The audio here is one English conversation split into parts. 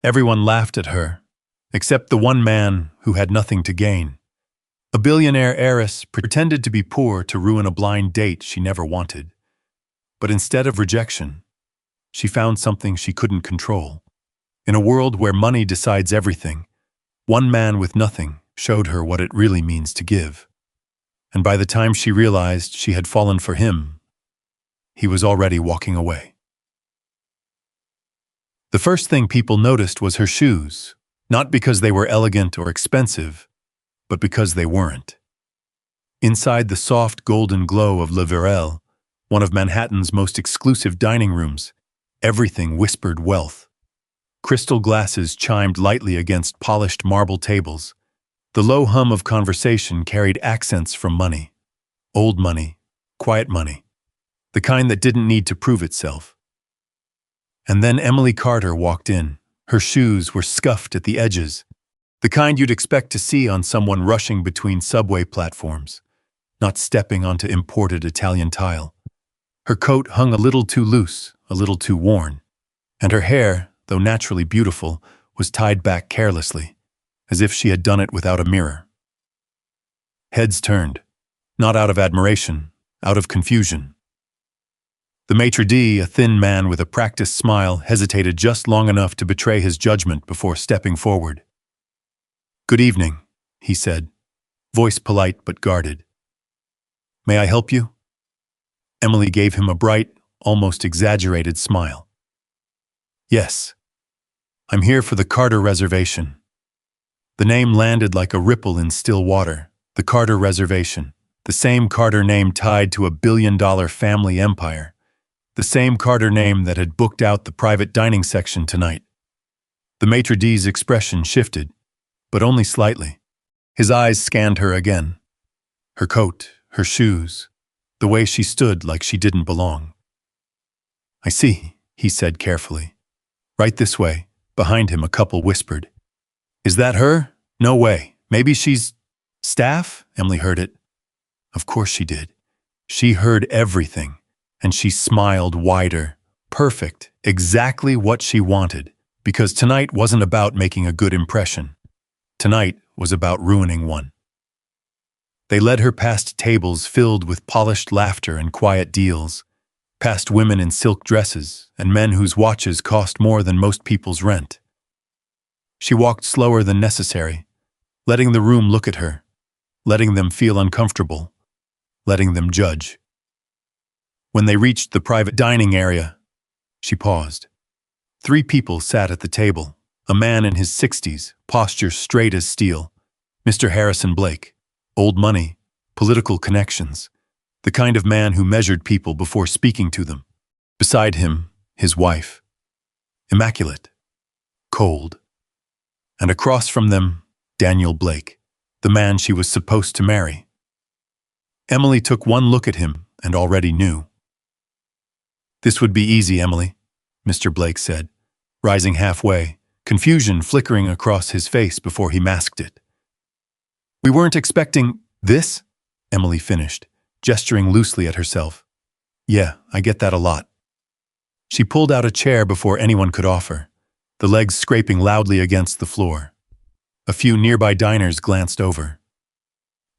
Everyone laughed at her, except the one man who had nothing to gain. A billionaire heiress pretended to be poor to ruin a blind date she never wanted. But instead of rejection, she found something she couldn't control. In a world where money decides everything, one man with nothing showed her what it really means to give. And by the time she realized she had fallen for him, he was already walking away. The first thing people noticed was her shoes, not because they were elegant or expensive, but because they weren't. Inside the soft golden glow of Le Virel, one of Manhattan's most exclusive dining rooms, everything whispered wealth. Crystal glasses chimed lightly against polished marble tables. The low hum of conversation carried accents from money. Old money, quiet money, the kind that didn't need to prove itself. And then Emily Carter walked in. Her shoes were scuffed at the edges, the kind you'd expect to see on someone rushing between subway platforms, not stepping onto imported Italian tile. Her coat hung a little too loose, a little too worn, and her hair, though naturally beautiful, was tied back carelessly, as if she had done it without a mirror. Heads turned, not out of admiration, out of confusion. The maitre d', a thin man with a practiced smile, hesitated just long enough to betray his judgment before stepping forward. "Good evening," he said, voice polite but guarded. "May I help you?" Emily gave him a bright, almost exaggerated smile. "Yes. I'm here for the Carter reservation." The name landed like a ripple in still water. The Carter reservation, the same Carter name tied to a billion-dollar family empire, the same Carter name that had booked out the private dining section tonight. The maitre d's expression shifted, but only slightly. His eyes scanned her again. Her coat, her shoes, the way she stood like she didn't belong. "I see," he said carefully. "Right this way." Behind him, a couple whispered. "Is that her? No way. Maybe she's staff?" Emily heard it. Of course she did. She heard everything, and she smiled wider. Perfect, exactly what she wanted, because tonight wasn't about making a good impression. Tonight was about ruining one. They led her past tables filled with polished laughter and quiet deals, past women in silk dresses and men whose watches cost more than most people's rent. She walked slower than necessary, letting the room look at her, letting them feel uncomfortable, letting them judge. When they reached the private dining area, she paused. 3 people sat at the table, a man in his 60s, posture straight as steel, Mr. Harrison Blake, old money, political connections, the kind of man who measured people before speaking to them. Beside him, his wife, immaculate, cold. And across from them, Daniel Blake, the man she was supposed to marry. Emily took one look at him and already knew. "This would be easy, Emily," Mr. Blake said, rising halfway, confusion flickering across his face before he masked it. "We weren't expecting this," Emily finished, gesturing loosely at herself. "Yeah, I get that a lot." She pulled out a chair before anyone could offer, the legs scraping loudly against the floor. A few nearby diners glanced over.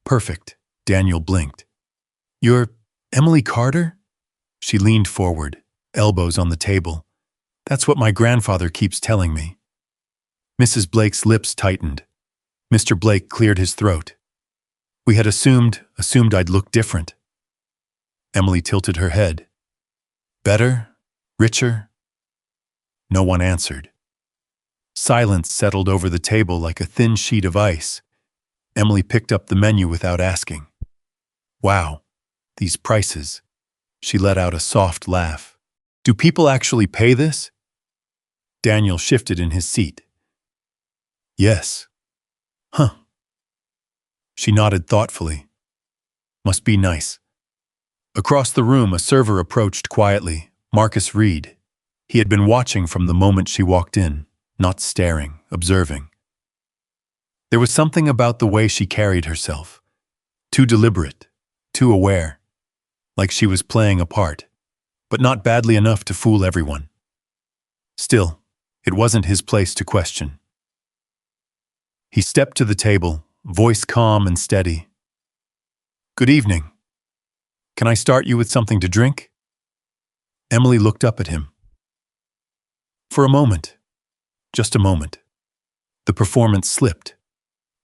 "Perfect," Daniel blinked. "You're Emily Carter?" She leaned forward, elbows on the table. "That's what my grandfather keeps telling me." Mrs. Blake's lips tightened. Mr. Blake cleared his throat. "We had assumed I'd look different." Emily tilted her head. "Better? Richer?" No one answered. Silence settled over the table like a thin sheet of ice. Emily picked up the menu without asking. "Wow, these prices." She let out a soft laugh. "Do people actually pay this?" Daniel shifted in his seat. "Yes." "Huh." She nodded thoughtfully. "Must be nice." Across the room, a server approached quietly, Marcus Reed. He had been watching from the moment she walked in, not staring, observing. There was something about the way she carried herself. Too deliberate, too aware, like she was playing a part, but not badly enough to fool everyone. Still, It wasn't his place to question. He stepped to the table, voice calm and steady. "Good evening. Can I start you with something to drink?" Emily looked up at him. For a moment, just a moment, the performance slipped,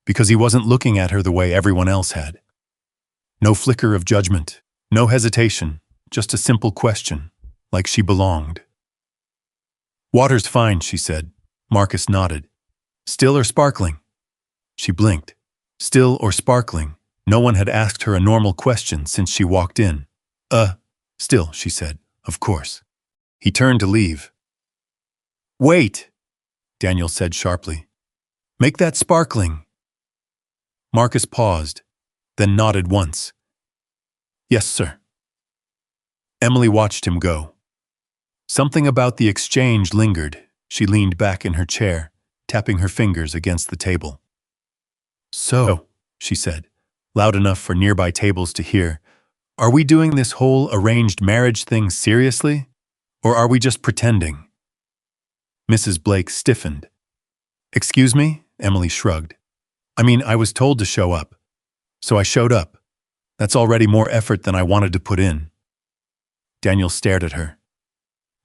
because he wasn't looking at her the way everyone else had. No flicker of judgment, no hesitation, just a simple question, like she belonged. "Water's fine," she said. Marcus nodded. "Still or sparkling?" She blinked. Still or sparkling? No one had asked her a normal question since she walked in. Still," she said. "Of course." He turned to leave. "Wait," Daniel said sharply. "Make that sparkling." Marcus paused, then nodded once. "Yes, sir." Emily watched him go. Something about the exchange lingered. She leaned back in her chair, tapping her fingers against the table. "So," she said, loud enough for nearby tables to hear, "are we doing this whole arranged marriage thing seriously? Or are we just pretending?" Mrs. Blake stiffened. "Excuse me?" Emily shrugged. "I mean, I was told to show up. So I showed up. That's already more effort than I wanted to put in." Daniel stared at her.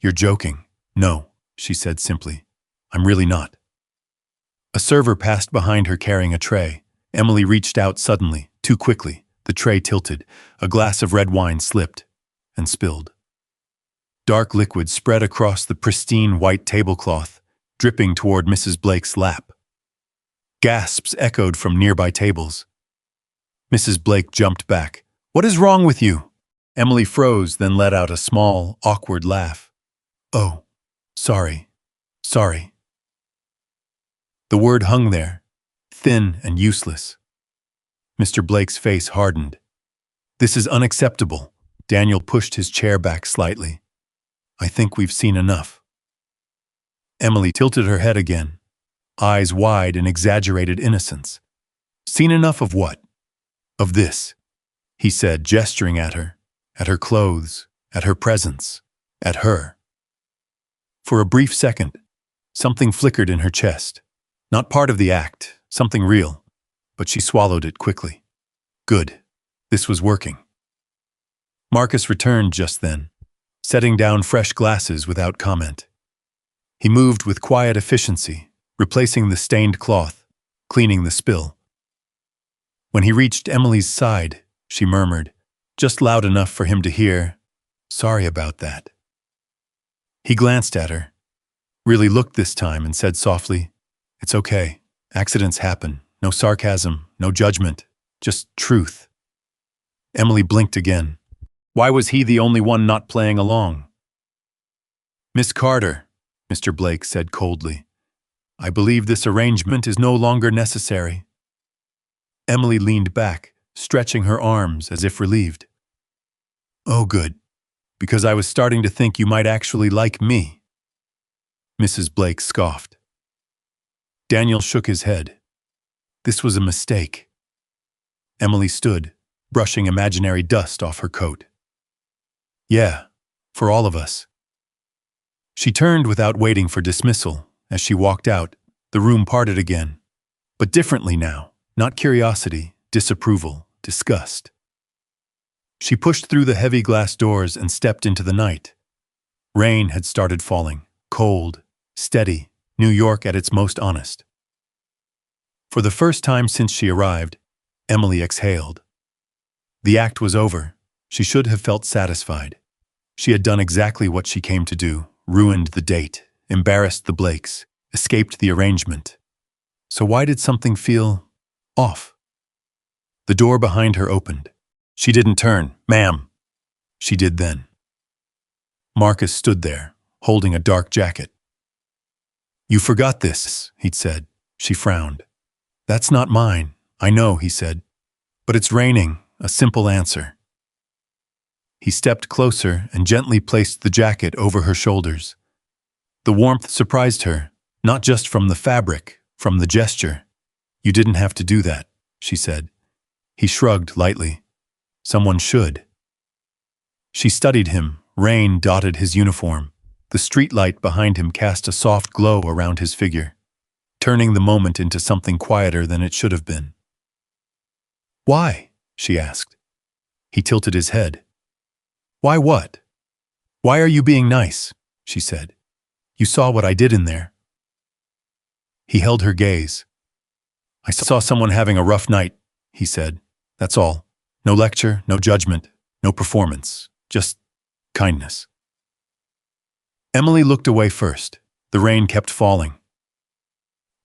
"You're joking." "No," she said simply. "I'm really not." A server passed behind her carrying a tray. Emily reached out suddenly, too quickly. The tray tilted. A glass of red wine slipped and spilled. Dark liquid spread across the pristine white tablecloth, dripping toward Mrs. Blake's lap. Gasps echoed from nearby tables. Mrs. Blake jumped back. "What is wrong with you?" Emily froze, then let out a small, awkward laugh. "Oh, sorry. The word hung there, thin and useless. Mr. Blake's face hardened. "This is unacceptable." Daniel pushed his chair back slightly. "I think we've seen enough." Emily tilted her head again, eyes wide in exaggerated innocence. "Seen enough of what?" "Of this," he said, gesturing at her clothes, at her presence, at her. For a brief second, something flickered in her chest. Not part of the act, something real, but she swallowed it quickly. Good. This was working. Marcus returned just then, setting down fresh glasses without comment. He moved with quiet efficiency, replacing the stained cloth, cleaning the spill. When he reached Emily's side, she murmured, just loud enough for him to hear, "Sorry about that." He glanced at her, really looked this time, and said softly, "It's okay. Accidents happen. No sarcasm, no judgment, just truth." Emily blinked again. Why was he the only one not playing along? "Miss Carter," Mr. Blake said coldly, "I believe this arrangement is no longer necessary." Emily leaned back, stretching her arms as if relieved. "Oh, good, because I was starting to think you might actually like me." Mrs. Blake scoffed. Daniel shook his head. This was a mistake. Emily stood, brushing imaginary dust off her coat. "Yeah, for all of us." She turned without waiting for dismissal. As she walked out, the room parted again, but differently now, not curiosity, disapproval, disgust. She pushed through the heavy glass doors and stepped into the night. Rain had started falling, cold, steady, New York at its most honest. For the first time since she arrived, Emily exhaled. The act was over. She should have felt satisfied. She had done exactly what she came to do, ruined the date, embarrassed the Blakes, escaped the arrangement. So why did something feel off? The door behind her opened. She didn't turn. "Ma'am." She did then. Marcus stood there, holding a dark jacket. "You forgot this," he'd said. She frowned. "That's not mine." "I know," he said. "But it's raining." A simple answer. He stepped closer and gently placed the jacket over her shoulders. The warmth surprised her, not just from the fabric, from the gesture. "You didn't have to do that," she said. He shrugged lightly. "Someone should." She studied him. Rain dotted his uniform. The streetlight behind him cast a soft glow around his figure, turning the moment into something quieter than it should have been. "Why?" she asked. He tilted his head. "Why what? Why are you being nice?" she said. "You saw what I did in there." He held her gaze. "I saw someone having a rough night," he said. "That's all. No lecture, no judgment, no performance, just kindness." Emily looked away first. The rain kept falling.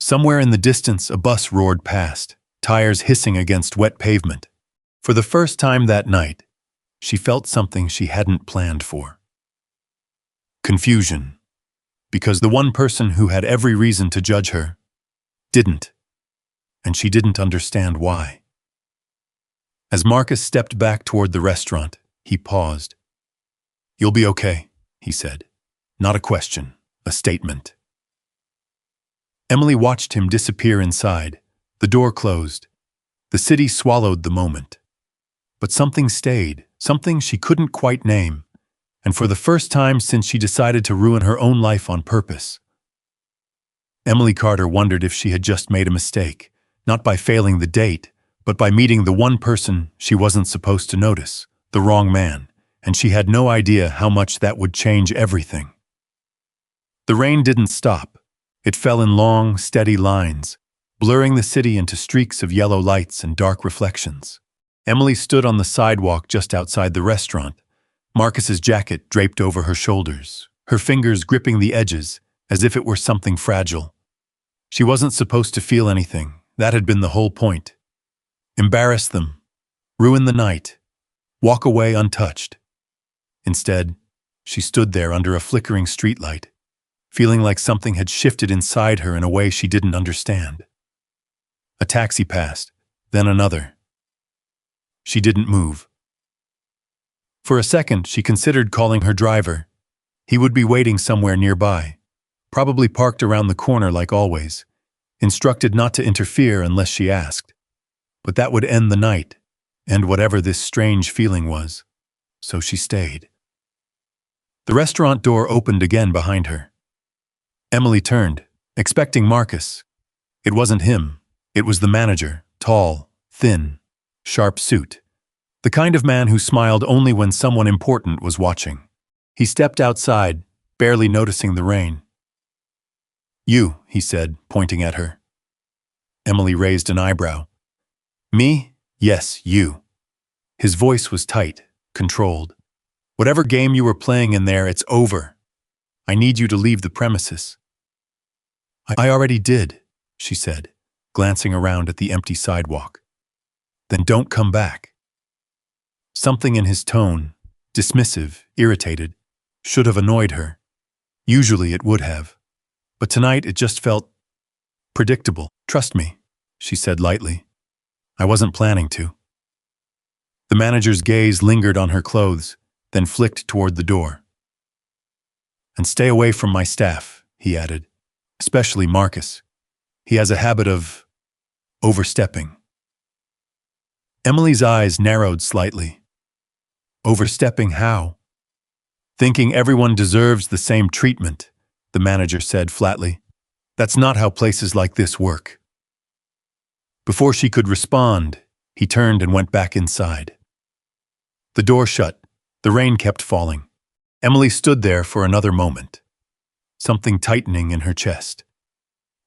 Somewhere in the distance, a bus roared past, tires hissing against wet pavement. For the first time that night, she felt something she hadn't planned for. Confusion. Because the one person who had every reason to judge her didn't, and she didn't understand why. As Marcus stepped back toward the restaurant, he paused. "You'll be okay," he said. Not a question, a statement. Emily watched him disappear inside. The door closed. The city swallowed the moment. But something stayed, something she couldn't quite name, and for the first time since she decided to ruin her own life on purpose. Emily Carter wondered if she had just made a mistake, not by failing the date, but by meeting the one person she wasn't supposed to notice, the wrong man, and she had no idea how much that would change everything. The rain didn't stop. It fell in long, steady lines, blurring the city into streaks of yellow lights and dark reflections. Emily stood on the sidewalk just outside the restaurant, Marcus's jacket draped over her shoulders, her fingers gripping the edges as if it were something fragile. She wasn't supposed to feel anything. That had been the whole point. Embarrass them, ruin the night, walk away untouched. Instead, she stood there under a flickering streetlight, feeling like something had shifted inside her in a way she didn't understand. A taxi passed, then another. She didn't move. For a second, she considered calling her driver. He would be waiting somewhere nearby, probably parked around the corner like always, instructed not to interfere unless she asked. But that would end the night, and whatever this strange feeling was. So she stayed. The restaurant door opened again behind her. Emily turned, expecting Marcus. It wasn't him. It was the manager, tall, thin, sharp suit. The kind of man who smiled only when someone important was watching. He stepped outside, barely noticing the rain. "You," he said, pointing at her. Emily raised an eyebrow. "Me? Yes, you." His voice was tight, controlled. "Whatever game you were playing in there, it's over. I need you to leave the premises." I already did," she said, glancing around at the empty sidewalk. "Then don't come back." Something in his tone, dismissive, irritated, should have annoyed her. Usually it would have. But tonight it just felt predictable. "Trust me," she said lightly. "I wasn't planning to." The manager's gaze lingered on her clothes, then flicked toward the door. "And stay away from my staff," he added. "Especially Marcus. He has a habit of overstepping." Emily's eyes narrowed slightly. "Overstepping how?" "Thinking everyone deserves the same treatment," the manager said flatly. "That's not how places like this work." Before she could respond, he turned and went back inside. The door shut. The rain kept falling. Emily stood there for another moment, something tightening in her chest,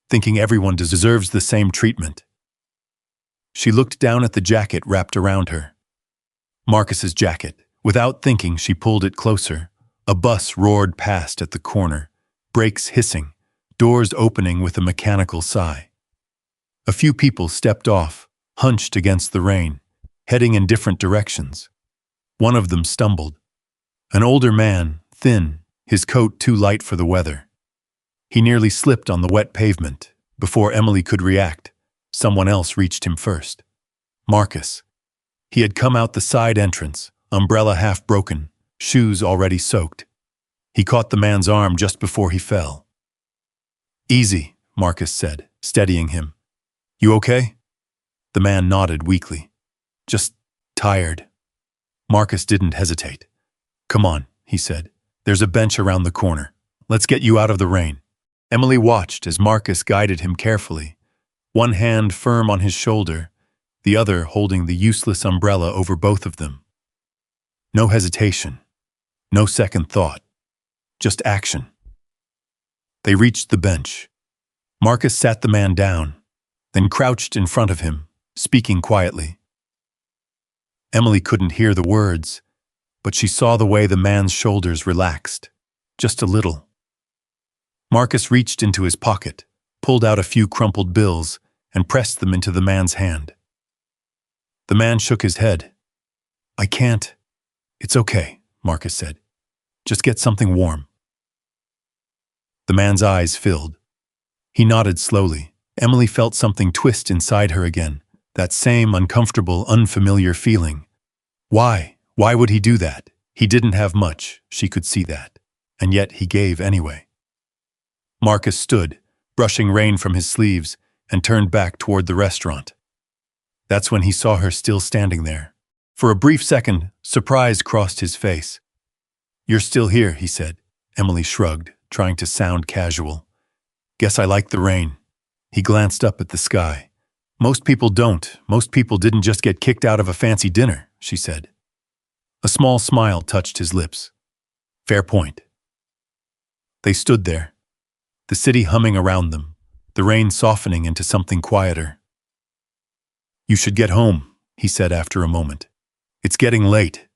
thinking everyone deserves the same treatment. She looked down at the jacket wrapped around her. Marcus's jacket. Without thinking, she pulled it closer. A bus roared past at the corner, brakes hissing, doors opening with a mechanical sigh. A few people stepped off, hunched against the rain, heading in different directions. One of them stumbled. An older man, thin, his coat too light for the weather. He nearly slipped on the wet pavement. Before Emily could react, someone else reached him first. Marcus. He had come out the side entrance, umbrella half broken, shoes already soaked. He caught the man's arm just before he fell. "Easy," Marcus said, steadying him. "You okay?" The man nodded weakly. "Just tired." Marcus didn't hesitate. "Come on," he said. "There's a bench around the corner. let's get you out of the rain. Emily watched as Marcus guided him carefully, one hand firm on his shoulder, the other holding the useless umbrella over both of them. No hesitation, no second thought, just action. They reached the bench. Marcus sat the man down, then crouched in front of him, speaking quietly. Emily couldn't hear the words, but she saw the way the man's shoulders relaxed, just a little. Marcus reached into his pocket, pulled out a few crumpled bills, and pressed them into the man's hand. The man shook his head. "I can't." "It's okay," Marcus said. "Just get something warm." The man's eyes filled. He nodded slowly. Emily felt something twist inside her again, that same uncomfortable, unfamiliar feeling. Why? Why would he do that? He didn't have much, she could see that. And yet he gave anyway. Marcus stood, brushing rain from his sleeves, and turned back toward the restaurant. That's when he saw her still standing there. For a brief second, surprise crossed his face. "You're still here," he said. Emily shrugged, trying to sound casual. "Guess I like the rain." He glanced up at the sky. "Most people don't. Most people didn't just get kicked out of a fancy dinner," she said. A small smile touched his lips. "Fair point." They stood there, the city humming around them, the rain softening into something quieter. "You should get home," he said after a moment. "It's getting late."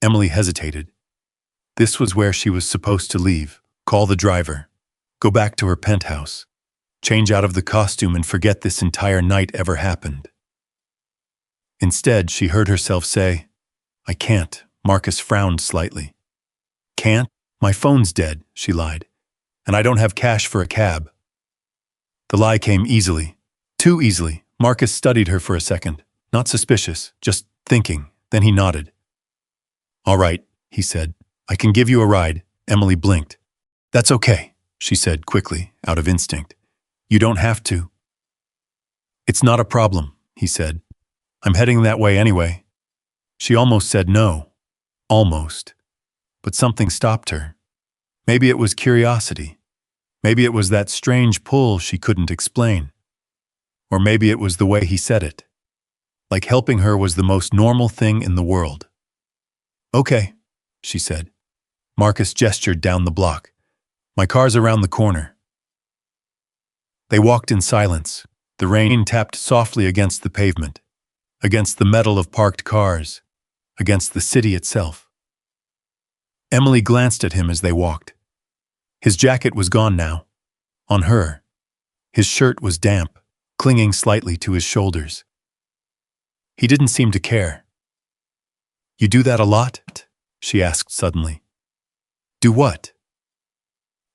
Emily hesitated. This was where she was supposed to leave, call the driver, go back to her penthouse, change out of the costume and forget this entire night ever happened. Instead, she heard herself say, "I can't." Marcus frowned slightly. "Can't? My phone's dead," she lied. "And I don't have cash for a cab." The lie came easily, too easily. Marcus studied her for a second, not suspicious, just thinking. Then he nodded. "All right," he said. "I can give you a ride." Emily blinked. "That's okay," she said quickly, out of instinct. "You don't have to." "It's not a problem," he said. "I'm heading that way anyway." She almost said no. Almost. But something stopped her. Maybe it was curiosity. Maybe it was that strange pull she couldn't explain. Or maybe it was the way he said it. Like helping her was the most normal thing in the world. "Okay," she said. Marcus gestured down the block. "My car's around the corner." They walked in silence. The rain tapped softly against the pavement, against the metal of parked cars, against the city itself. Emily glanced at him as they walked. His jacket was gone now. On her. His shirt was damp, clinging slightly to his shoulders. He didn't seem to care. "You do that a lot?" she asked suddenly. "Do what?"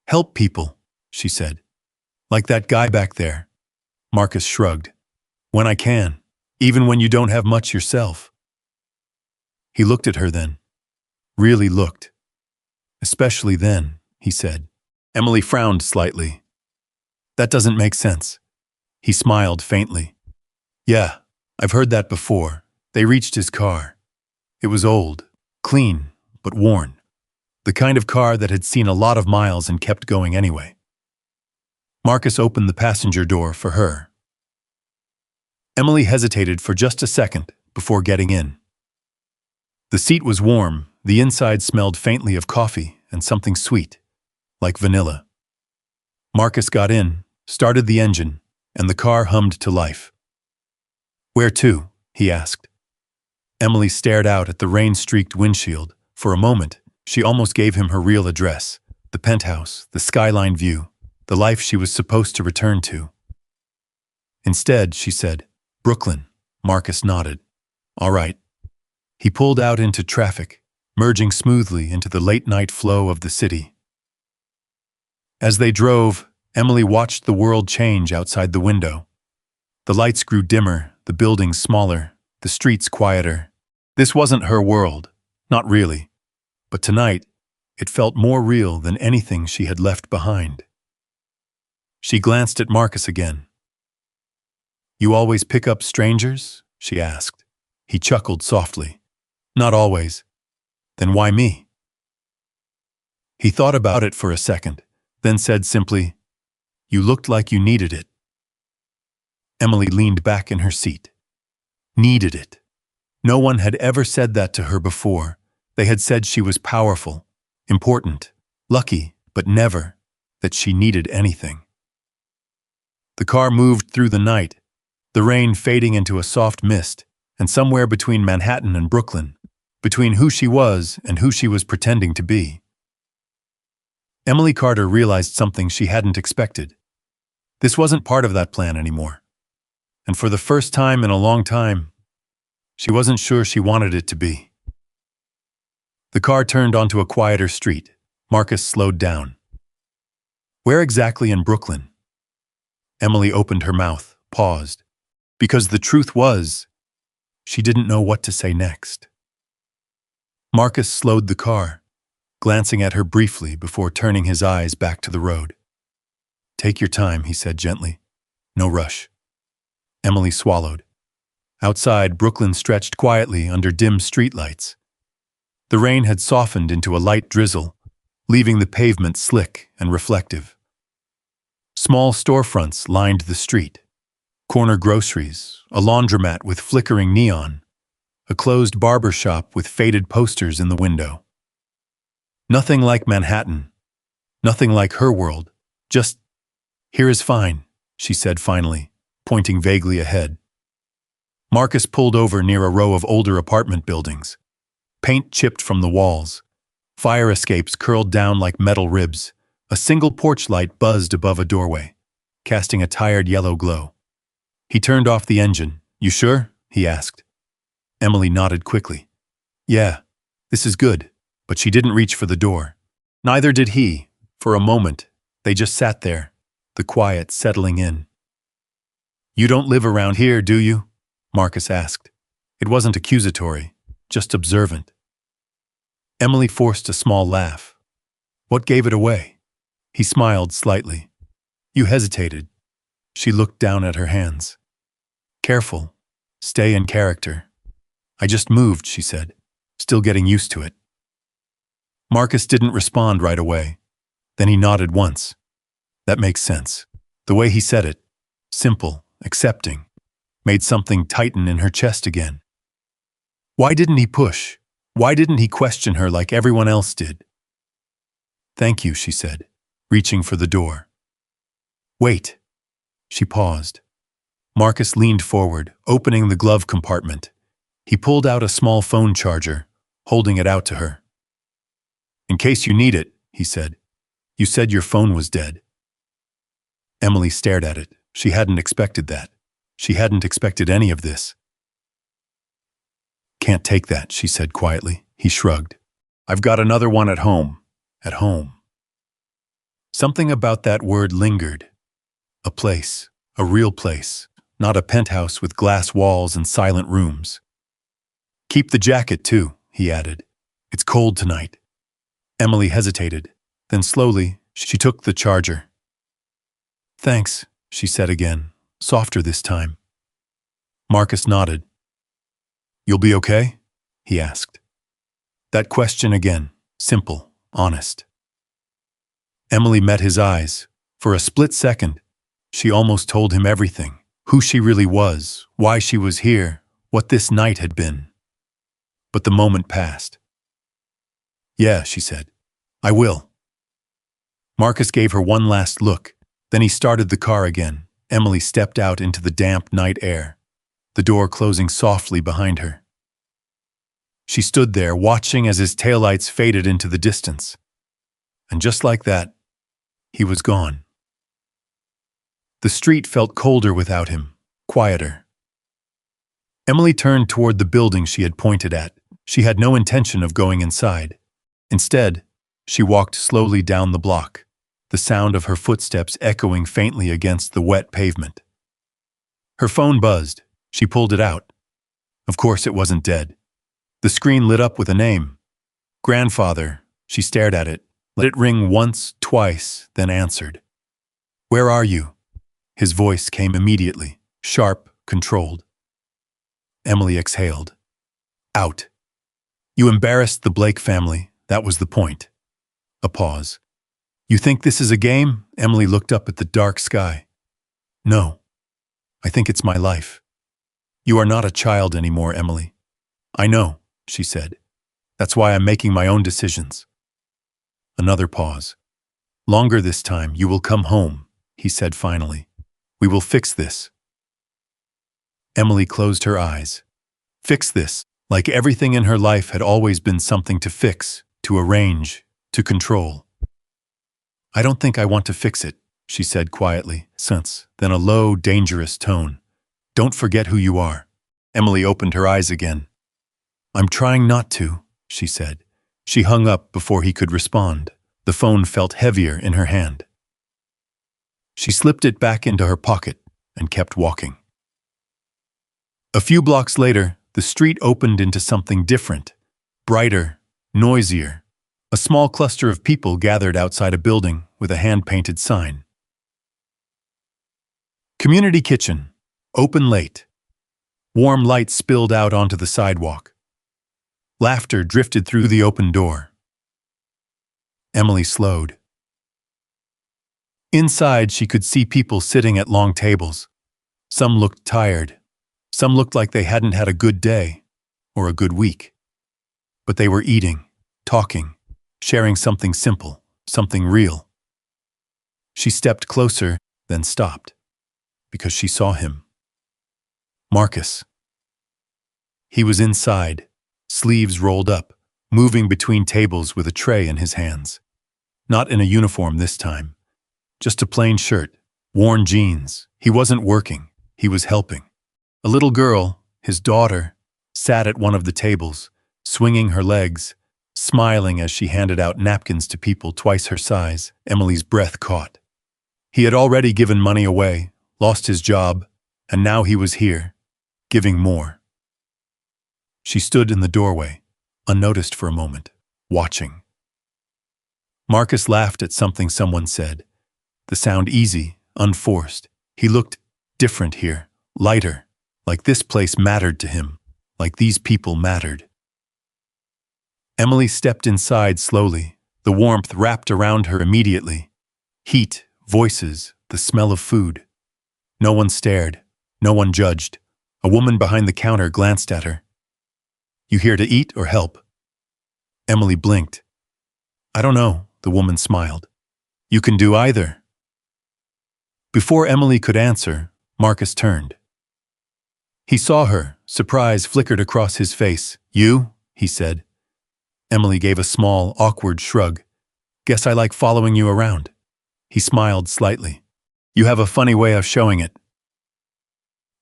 "Help people," she said. "Like that guy back there." Marcus shrugged. "When I can, even when you don't have much yourself." He looked at her then. Really looked. "Especially then," he said. Emily frowned slightly. "That doesn't make sense." He smiled faintly. "Yeah, I've heard that before." They reached his car. It was old, clean, but worn. The kind of car that had seen a lot of miles and kept going anyway. Marcus opened the passenger door for her. Emily hesitated for just a second before getting in. The seat was warm, the inside smelled faintly of coffee and something sweet, like vanilla. Marcus got in, started the engine, and the car hummed to life. "Where to?" he asked. Emily stared out at the rain-streaked windshield. For a moment, she almost gave him her real address, the penthouse, the skyline view, the life she was supposed to return to. Instead, she said, "Brooklyn." Marcus nodded. "All right." He pulled out into traffic, merging smoothly into the late-night flow of the city. As they drove, Emily watched the world change outside the window. The lights grew dimmer, the buildings smaller, the streets quieter. This wasn't her world, not really. But tonight, it felt more real than anything she had left behind. She glanced at Marcus again. "You always pick up strangers?" she asked. He chuckled softly. "Not always." "Then why me?" He thought about it for a second, then said simply, "You looked like you needed it." Emily leaned back in her seat. Needed it. No one had ever said that to her before. They had said she was powerful, important, lucky, but never that she needed anything. The car moved through the night, the rain fading into a soft mist, and somewhere between Manhattan and Brooklyn, between who she was and who she was pretending to be. Emily Carter realized something she hadn't expected. This wasn't part of that plan anymore. And for the first time in a long time, she wasn't sure she wanted it to be. The car turned onto a quieter street. Marcus slowed down. Where exactly in Brooklyn? Emily opened her mouth, paused. Because the truth was, she didn't know what to say next. Marcus slowed the car, glancing at her briefly before turning his eyes back to the road. "Take your time," he said gently. "No rush." Emily swallowed. Outside, Brooklyn stretched quietly under dim streetlights. The rain had softened into a light drizzle, leaving the pavement slick and reflective. Small storefronts lined the street. Corner groceries, a laundromat with flickering neon, a closed barber shop with faded posters in the window. Nothing like Manhattan. Nothing like her world. Just, "Here is fine," she said finally, pointing vaguely ahead. Marcus pulled over near a row of older apartment buildings. Paint chipped from the walls. Fire escapes curled down like metal ribs. A single porch light buzzed above a doorway, casting a tired yellow glow. He turned off the engine. "You sure?" he asked. Emily nodded quickly. "Yeah, this is good," but she didn't reach for the door. Neither did he. For a moment, they just sat there, the quiet settling in. "You don't live around here, do you?" Marcus asked. It wasn't accusatory, just observant. Emily forced a small laugh. What gave it away? He smiled slightly. "You hesitated." She looked down at her hands. "Careful. Stay in character." "I just moved," she said, still getting used to it. Marcus didn't respond right away. Then he nodded once. That makes sense. The way he said it, simple, accepting, made something tighten in her chest again. Why didn't he push? Why didn't he question her like everyone else did? "Thank you," she said, reaching for the door. "Wait." She paused. Marcus leaned forward, opening the glove compartment. He pulled out a small phone charger, holding it out to her. "In case you need it," he said. "You said your phone was dead." Emily stared at it. She hadn't expected that. She hadn't expected any of this. "Can't take that," she said quietly. He shrugged. "I've got another one at home." At home. Something about that word lingered. A place, a real place, not a penthouse with glass walls and silent rooms. "Keep the jacket, too," he added. "It's cold tonight." Emily hesitated. Then slowly, she took the charger. "Thanks," she said again, softer this time. Marcus nodded. "You'll be okay?" he asked. That question again, simple, honest. Emily met his eyes. For a split second, she almost told him everything, who she really was, why she was here, what this night had been. But the moment passed. "Yeah," she said. "I will." Marcus gave her one last look. Then he started the car again. Emily stepped out into the damp night air, the door closing softly behind her. She stood there, watching as his taillights faded into the distance. And just like that, he was gone. The street felt colder without him, quieter. Emily turned toward the building she had pointed at. She had no intention of going inside. Instead, she walked slowly down the block, the sound of her footsteps echoing faintly against the wet pavement. Her phone buzzed. She pulled it out. Of course it wasn't dead. The screen lit up with a name. "Grandfather." She stared at it, let it ring once, twice, then answered. "Where are you?" His voice came immediately, sharp, controlled. Emily exhaled. "Out. You embarrassed the Blake family, that was the point. A pause. You think this is a game? Emily looked up at the dark sky. No. I think it's my life. You are not a child anymore, Emily. I know, she said. That's why I'm making my own decisions. Another pause. Longer this time, you will come home, he said finally. We will fix this. Emily closed her eyes. Fix this, like everything in her life had always been something to fix, to arrange, to control. I don't think I want to fix it, she said quietly, then a low, dangerous tone. Don't forget who you are. Emily opened her eyes again. I'm trying not to, she said. She hung up before he could respond. The phone felt heavier in her hand. She slipped it back into her pocket and kept walking. A few blocks later, the street opened into something different, brighter, noisier. A small cluster of people gathered outside a building with a hand-painted sign. Community kitchen, open late. Warm light spilled out onto the sidewalk. Laughter drifted through the open door. Emily slowed. Inside, she could see people sitting at long tables. Some looked tired. Some looked like they hadn't had a good day or a good week. But they were eating, talking, sharing something simple, something real. She stepped closer, then stopped, because she saw him. Marcus. He was inside, sleeves rolled up, moving between tables with a tray in his hands. Not in a uniform this time. Just a plain shirt, worn jeans. He wasn't working, he was helping. A little girl, his daughter, sat at one of the tables, swinging her legs, smiling as she handed out napkins to people twice her size. Emily's breath caught. He had already given money away, lost his job, and now he was here, giving more. She stood in the doorway, unnoticed for a moment, watching. Marcus laughed at something someone said. The sound easy, unforced. He looked different here, lighter, like this place mattered to him, like these people mattered. Emily stepped inside slowly, the warmth wrapped around her immediately. Heat, voices, the smell of food. No one stared, no one judged. A woman behind the counter glanced at her. You here to eat or help? Emily blinked. I don't know, the woman smiled. You can do either. Before Emily could answer, Marcus turned. He saw her, surprise flickered across his face. You? He said. Emily gave a small, awkward shrug. Guess I like following you around. He smiled slightly. You have a funny way of showing it.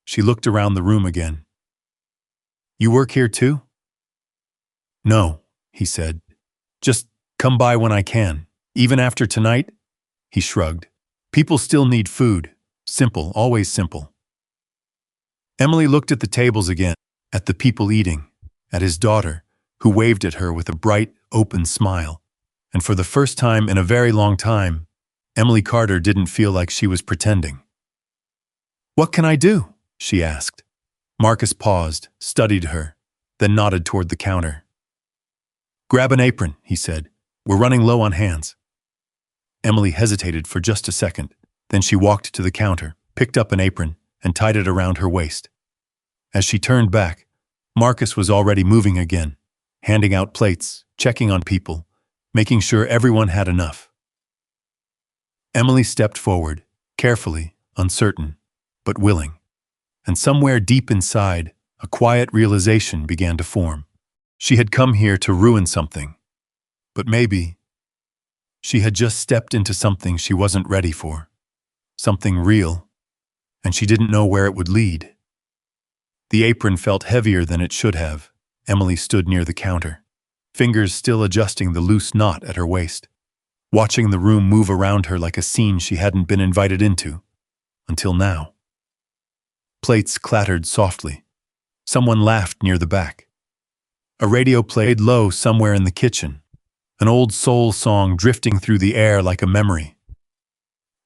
She looked around the room again. You work here too? No, he said. Just come by when I can. Even after tonight? He shrugged. People still need food. Simple, always simple. Emily looked at the tables again, at the people eating, at his daughter, who waved at her with a bright, open smile. And for the first time in a very long time, Emily Carter didn't feel like she was pretending. What can I do? She asked. Marcus paused, studied her, then nodded toward the counter. Grab an apron, he said. We're running low on hands. Emily hesitated for just a second. Then she walked to the counter, picked up an apron, and tied it around her waist. As she turned back, Marcus was already moving again, handing out plates, checking on people, making sure everyone had enough. Emily stepped forward, carefully, uncertain, but willing. And somewhere deep inside, a quiet realization began to form. She had come here to ruin something. But maybe she had just stepped into something she wasn't ready for. Something real, and she didn't know where it would lead. The apron felt heavier than it should have. Emily stood near the counter, fingers still adjusting the loose knot at her waist, watching the room move around her like a scene she hadn't been invited into, until now. Plates clattered softly. Someone laughed near the back. A radio played low somewhere in the kitchen, an old soul song drifting through the air like a memory.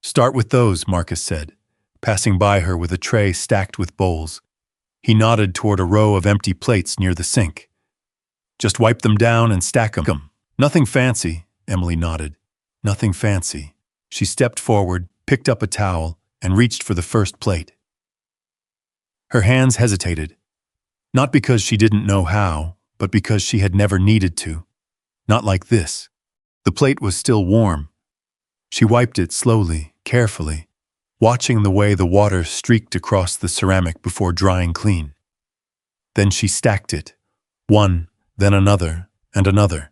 Start with those, Marcus said, passing by her with a tray stacked with bowls. He nodded toward a row of empty plates near the sink. Just wipe them down and stack them. Nothing fancy, Emily nodded. Nothing fancy. She stepped forward, picked up a towel, and reached for the first plate. Her hands hesitated, not because she didn't know how, but because she had never needed to. Not like this. The plate was still warm. She wiped it slowly, carefully, watching the way the water streaked across the ceramic before drying clean. Then she stacked it, one, then another, and another.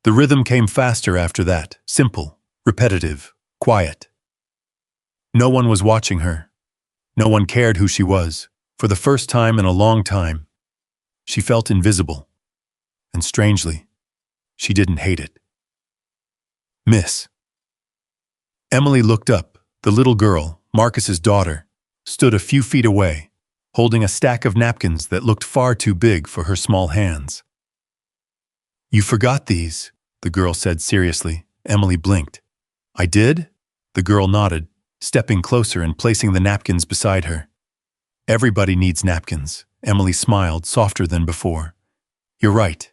The rhythm came faster after that, simple, repetitive, quiet. No one was watching her. No one cared who she was. For the first time in a long time, she felt invisible. And strangely, she didn't hate it. Miss. Emily looked up. The little girl, Marcus's daughter, stood a few feet away, holding a stack of napkins that looked far too big for her small hands. "You forgot these," the girl said seriously. Emily blinked. "I did?" The girl nodded, stepping closer and placing the napkins beside her. "Everybody needs napkins." Emily smiled, softer than before. "You're right.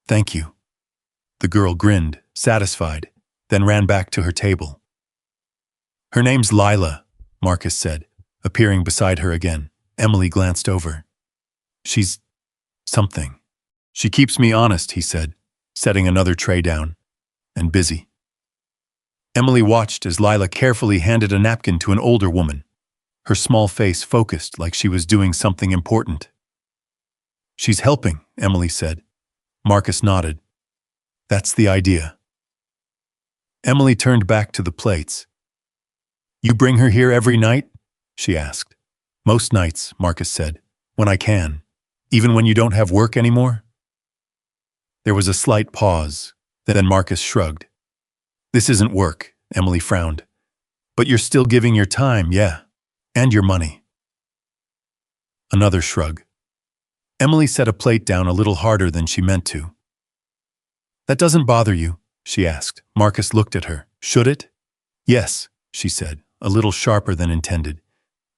Thank you." The girl grinned, satisfied, then ran back to her table. "Her name's Lila," Marcus said, appearing beside her again. Emily glanced over. "She's something. She keeps me honest," he said, setting another tray down. "And busy." Emily watched as Lila carefully handed a napkin to an older woman, her small face focused like she was doing something important. "She's helping," Emily said. Marcus nodded. "That's the idea." Emily turned back to the plates. "You bring her here every night?" she asked. "Most nights," Marcus said. "When I can. Even when you don't have work anymore?" There was a slight pause. Then Marcus shrugged. "This isn't work," Emily frowned. "But you're still giving your time, yeah. And your money." Another shrug. Emily set a plate down a little harder than she meant to. "That doesn't bother you?" she asked. Marcus looked at her. "Should it?" "Yes," she said, a little sharper than intended.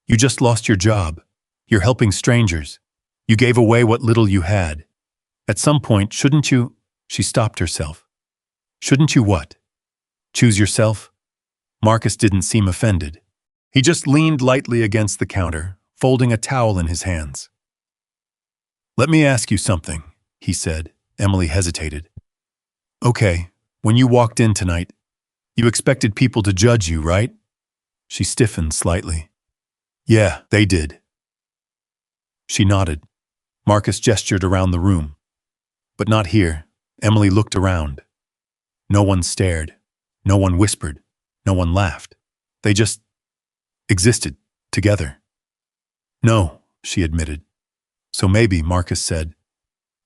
"You just lost your job. You're helping strangers. You gave away what little you had. At some point, shouldn't you—" She stopped herself. "Shouldn't you what? Choose yourself?" Marcus didn't seem offended. He just leaned lightly against the counter, folding a towel in his hands. "Let me ask you something," he said. Emily hesitated. "Okay, when you walked in tonight, you expected people to judge you, right?" She stiffened slightly. "Yeah, they did." She nodded. Marcus gestured around the room. "But not here." Emily looked around. No one stared. No one whispered. No one laughed. They just existed, together. "No," she admitted. "So maybe," Marcus said,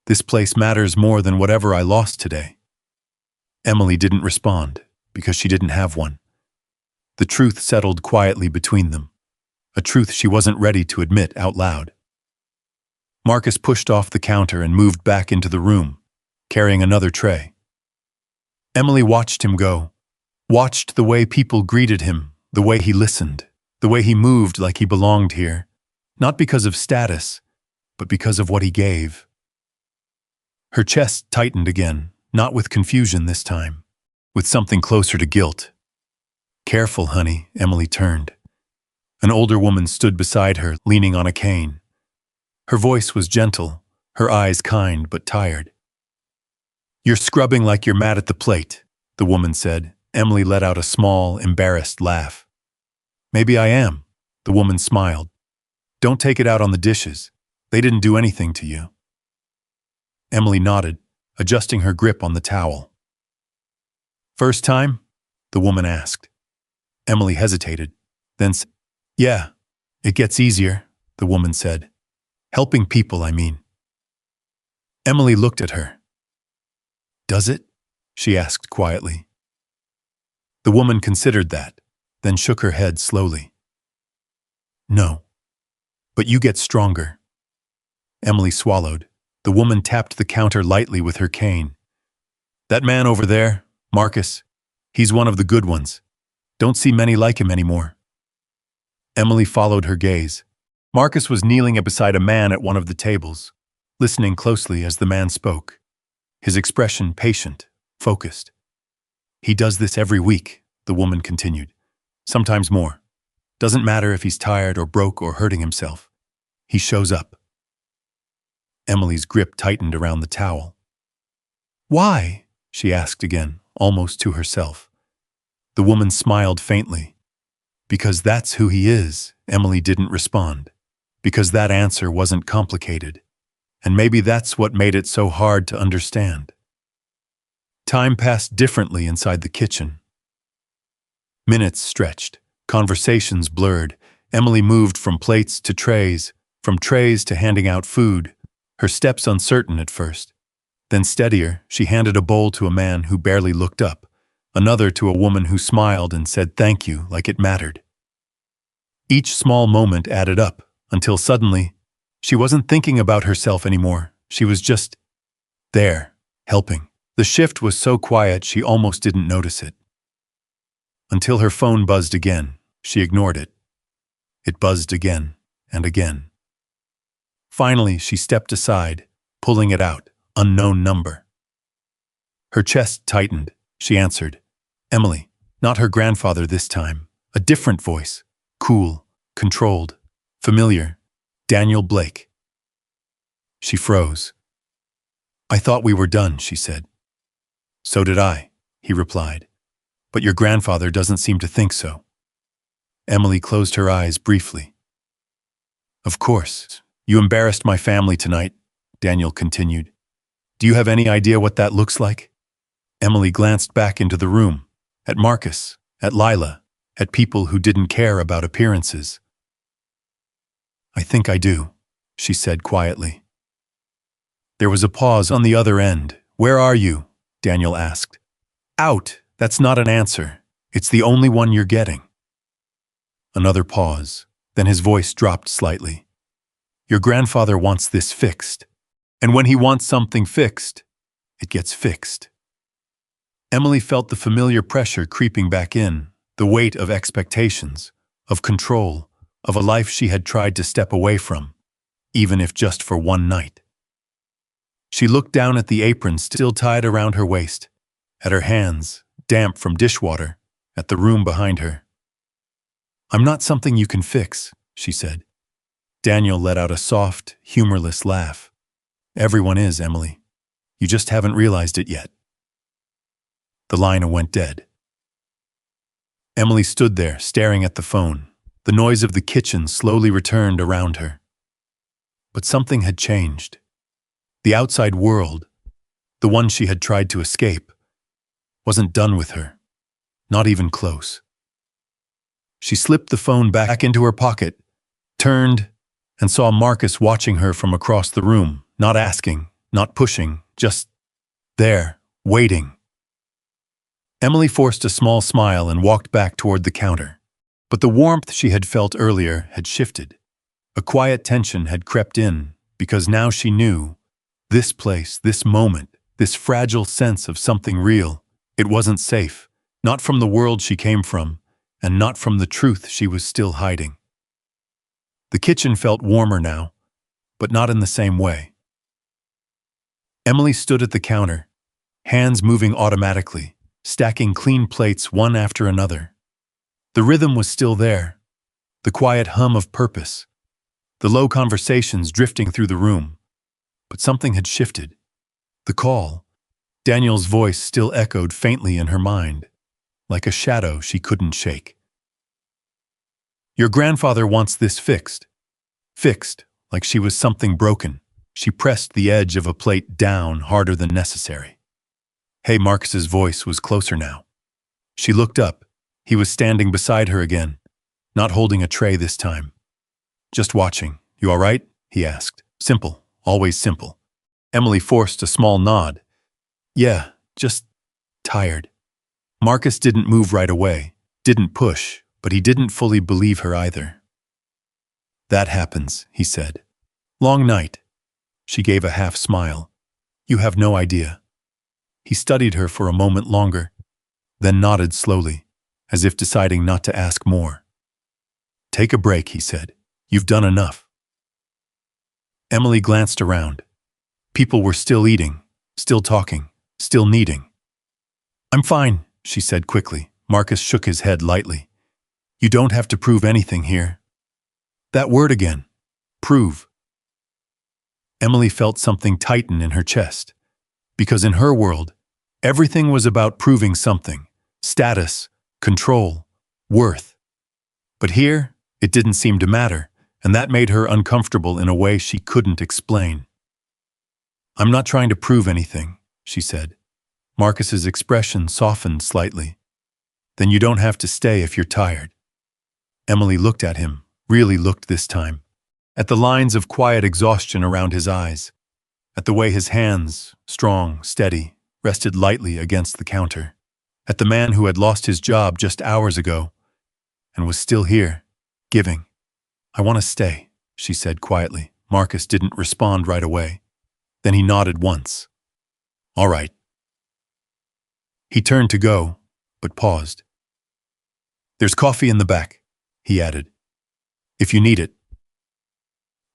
"this place matters more than whatever I lost today." Emily didn't respond, because she didn't have one. The truth settled quietly between them, a truth she wasn't ready to admit out loud. Marcus pushed off the counter and moved back into the room, carrying another tray. Emily watched him go, watched the way people greeted him, the way he listened, the way he moved like he belonged here, not because of status, but because of what he gave. Her chest tightened again, not with confusion this time, with something closer to guilt. "Careful, honey," Emily turned. An older woman stood beside her, leaning on a cane. Her voice was gentle, her eyes kind but tired. "You're scrubbing like you're mad at the plate," the woman said. Emily let out a small, embarrassed laugh. "Maybe I am," the woman smiled. "Don't take it out on the dishes. They didn't do anything to you." Emily nodded, adjusting her grip on the towel. "First time?" the woman asked. Emily hesitated, then said, "Yeah, it gets easier," the woman said. "Helping people, I mean." Emily looked at her. "Does it?" she asked quietly. The woman considered that, then shook her head slowly. "No. But you get stronger." Emily swallowed. The woman tapped the counter lightly with her cane. "That man over there, Marcus, he's one of the good ones. Don't see many like him anymore." Emily followed her gaze. Marcus was kneeling beside a man at one of the tables, listening closely as the man spoke, his expression patient, focused. He does this every week, the woman continued. Sometimes more. Doesn't matter if he's tired or broke or hurting himself. He shows up. Emily's grip tightened around the towel. Why? She asked again, almost to herself. The woman smiled faintly. Because that's who he is, Emily didn't respond. Because that answer wasn't complicated. And maybe that's what made it so hard to understand. Time passed differently inside the kitchen. Minutes stretched, conversations blurred. Emily moved from plates to trays, from trays to handing out food, her steps uncertain at first. Then steadier, she handed a bowl to a man who barely looked up, another to a woman who smiled and said thank you like it mattered. Each small moment added up, until suddenly, she wasn't thinking about herself anymore. She was just there, helping. The shift was so quiet she almost didn't notice it. Until her phone buzzed again, she ignored it. It buzzed again and again. Finally, she stepped aside, pulling it out, unknown number. Her chest tightened. She answered. Emily, not her grandfather this time. A different voice, cool, controlled, familiar. Daniel Blake. She froze. I thought we were done, she said. So did I, he replied. But your grandfather doesn't seem to think so. Emily closed her eyes briefly. Of course, you embarrassed my family tonight, Daniel continued. Do you have any idea what that looks like? Emily glanced back into the room, at Marcus, at Lila, at people who didn't care about appearances. I think I do, she said quietly. There was a pause on the other end. Where are you? Daniel asked. Out. That's not an answer. It's the only one you're getting. Another pause. Then his voice dropped slightly. Your grandfather wants this fixed. And when he wants something fixed, it gets fixed. Emily felt the familiar pressure creeping back in, the weight of expectations, of control, of a life she had tried to step away from, even if just for one night. She looked down at the apron still tied around her waist, at her hands, damp from dishwater, at the room behind her. I'm not something you can fix, she said. Daniel let out a soft, humorless laugh. Everyone is, Emily. You just haven't realized it yet. The line went dead. Emily stood there, staring at the phone. The noise of the kitchen slowly returned around her. But something had changed. The outside world, the one she had tried to escape, wasn't done with her, not even close. She slipped the phone back into her pocket, turned, and saw Marcus watching her from across the room, not asking, not pushing, just there, waiting. Emily forced a small smile and walked back toward the counter. But the warmth she had felt earlier had shifted. A quiet tension had crept in, because now she knew, this place, this moment, this fragile sense of something real, it wasn't safe, not from the world she came from, and not from the truth she was still hiding. The kitchen felt warmer now, but not in the same way. Emily stood at the counter, hands moving automatically, stacking clean plates one after another. The rhythm was still there, the quiet hum of purpose, the low conversations drifting through the room. But something had shifted. The call, Daniel's voice still echoed faintly in her mind, like a shadow she couldn't shake. Your grandfather wants this fixed. Fixed, like she was something broken. She pressed the edge of a plate down harder than necessary. Hey, Marcus's voice was closer now. She looked up. He was standing beside her again, not holding a tray this time. Just watching. You all right? He asked. Simple. Always simple. Emily forced a small nod. Yeah, just tired. Marcus didn't move right away, didn't push, but he didn't fully believe her either. That happens, he said. Long night. She gave a half smile. You have no idea. He studied her for a moment longer, then nodded slowly, as if deciding not to ask more. Take a break, he said. You've done enough. Emily glanced around. People were still eating, still talking, still needing. I'm fine, she said quickly. Marcus shook his head lightly. You don't have to prove anything here. That word again. Prove. Emily felt something tighten in her chest. Because in her world, everything was about proving something. Status, control, worth. But here, it didn't seem to matter, and that made her uncomfortable in a way she couldn't explain. I'm not trying to prove anything, she said. Marcus's expression softened slightly. Then you don't have to stay if you're tired. Emily looked at him, really looked this time. At the lines of quiet exhaustion around his eyes. At the way his hands, strong, steady, rested lightly against the counter. At the man who had lost his job just hours ago and was still here, giving. I want to stay, she said quietly. Marcus didn't respond right away. Then he nodded once. All right. He turned to go, but paused. There's coffee in the back, he added. If you need it.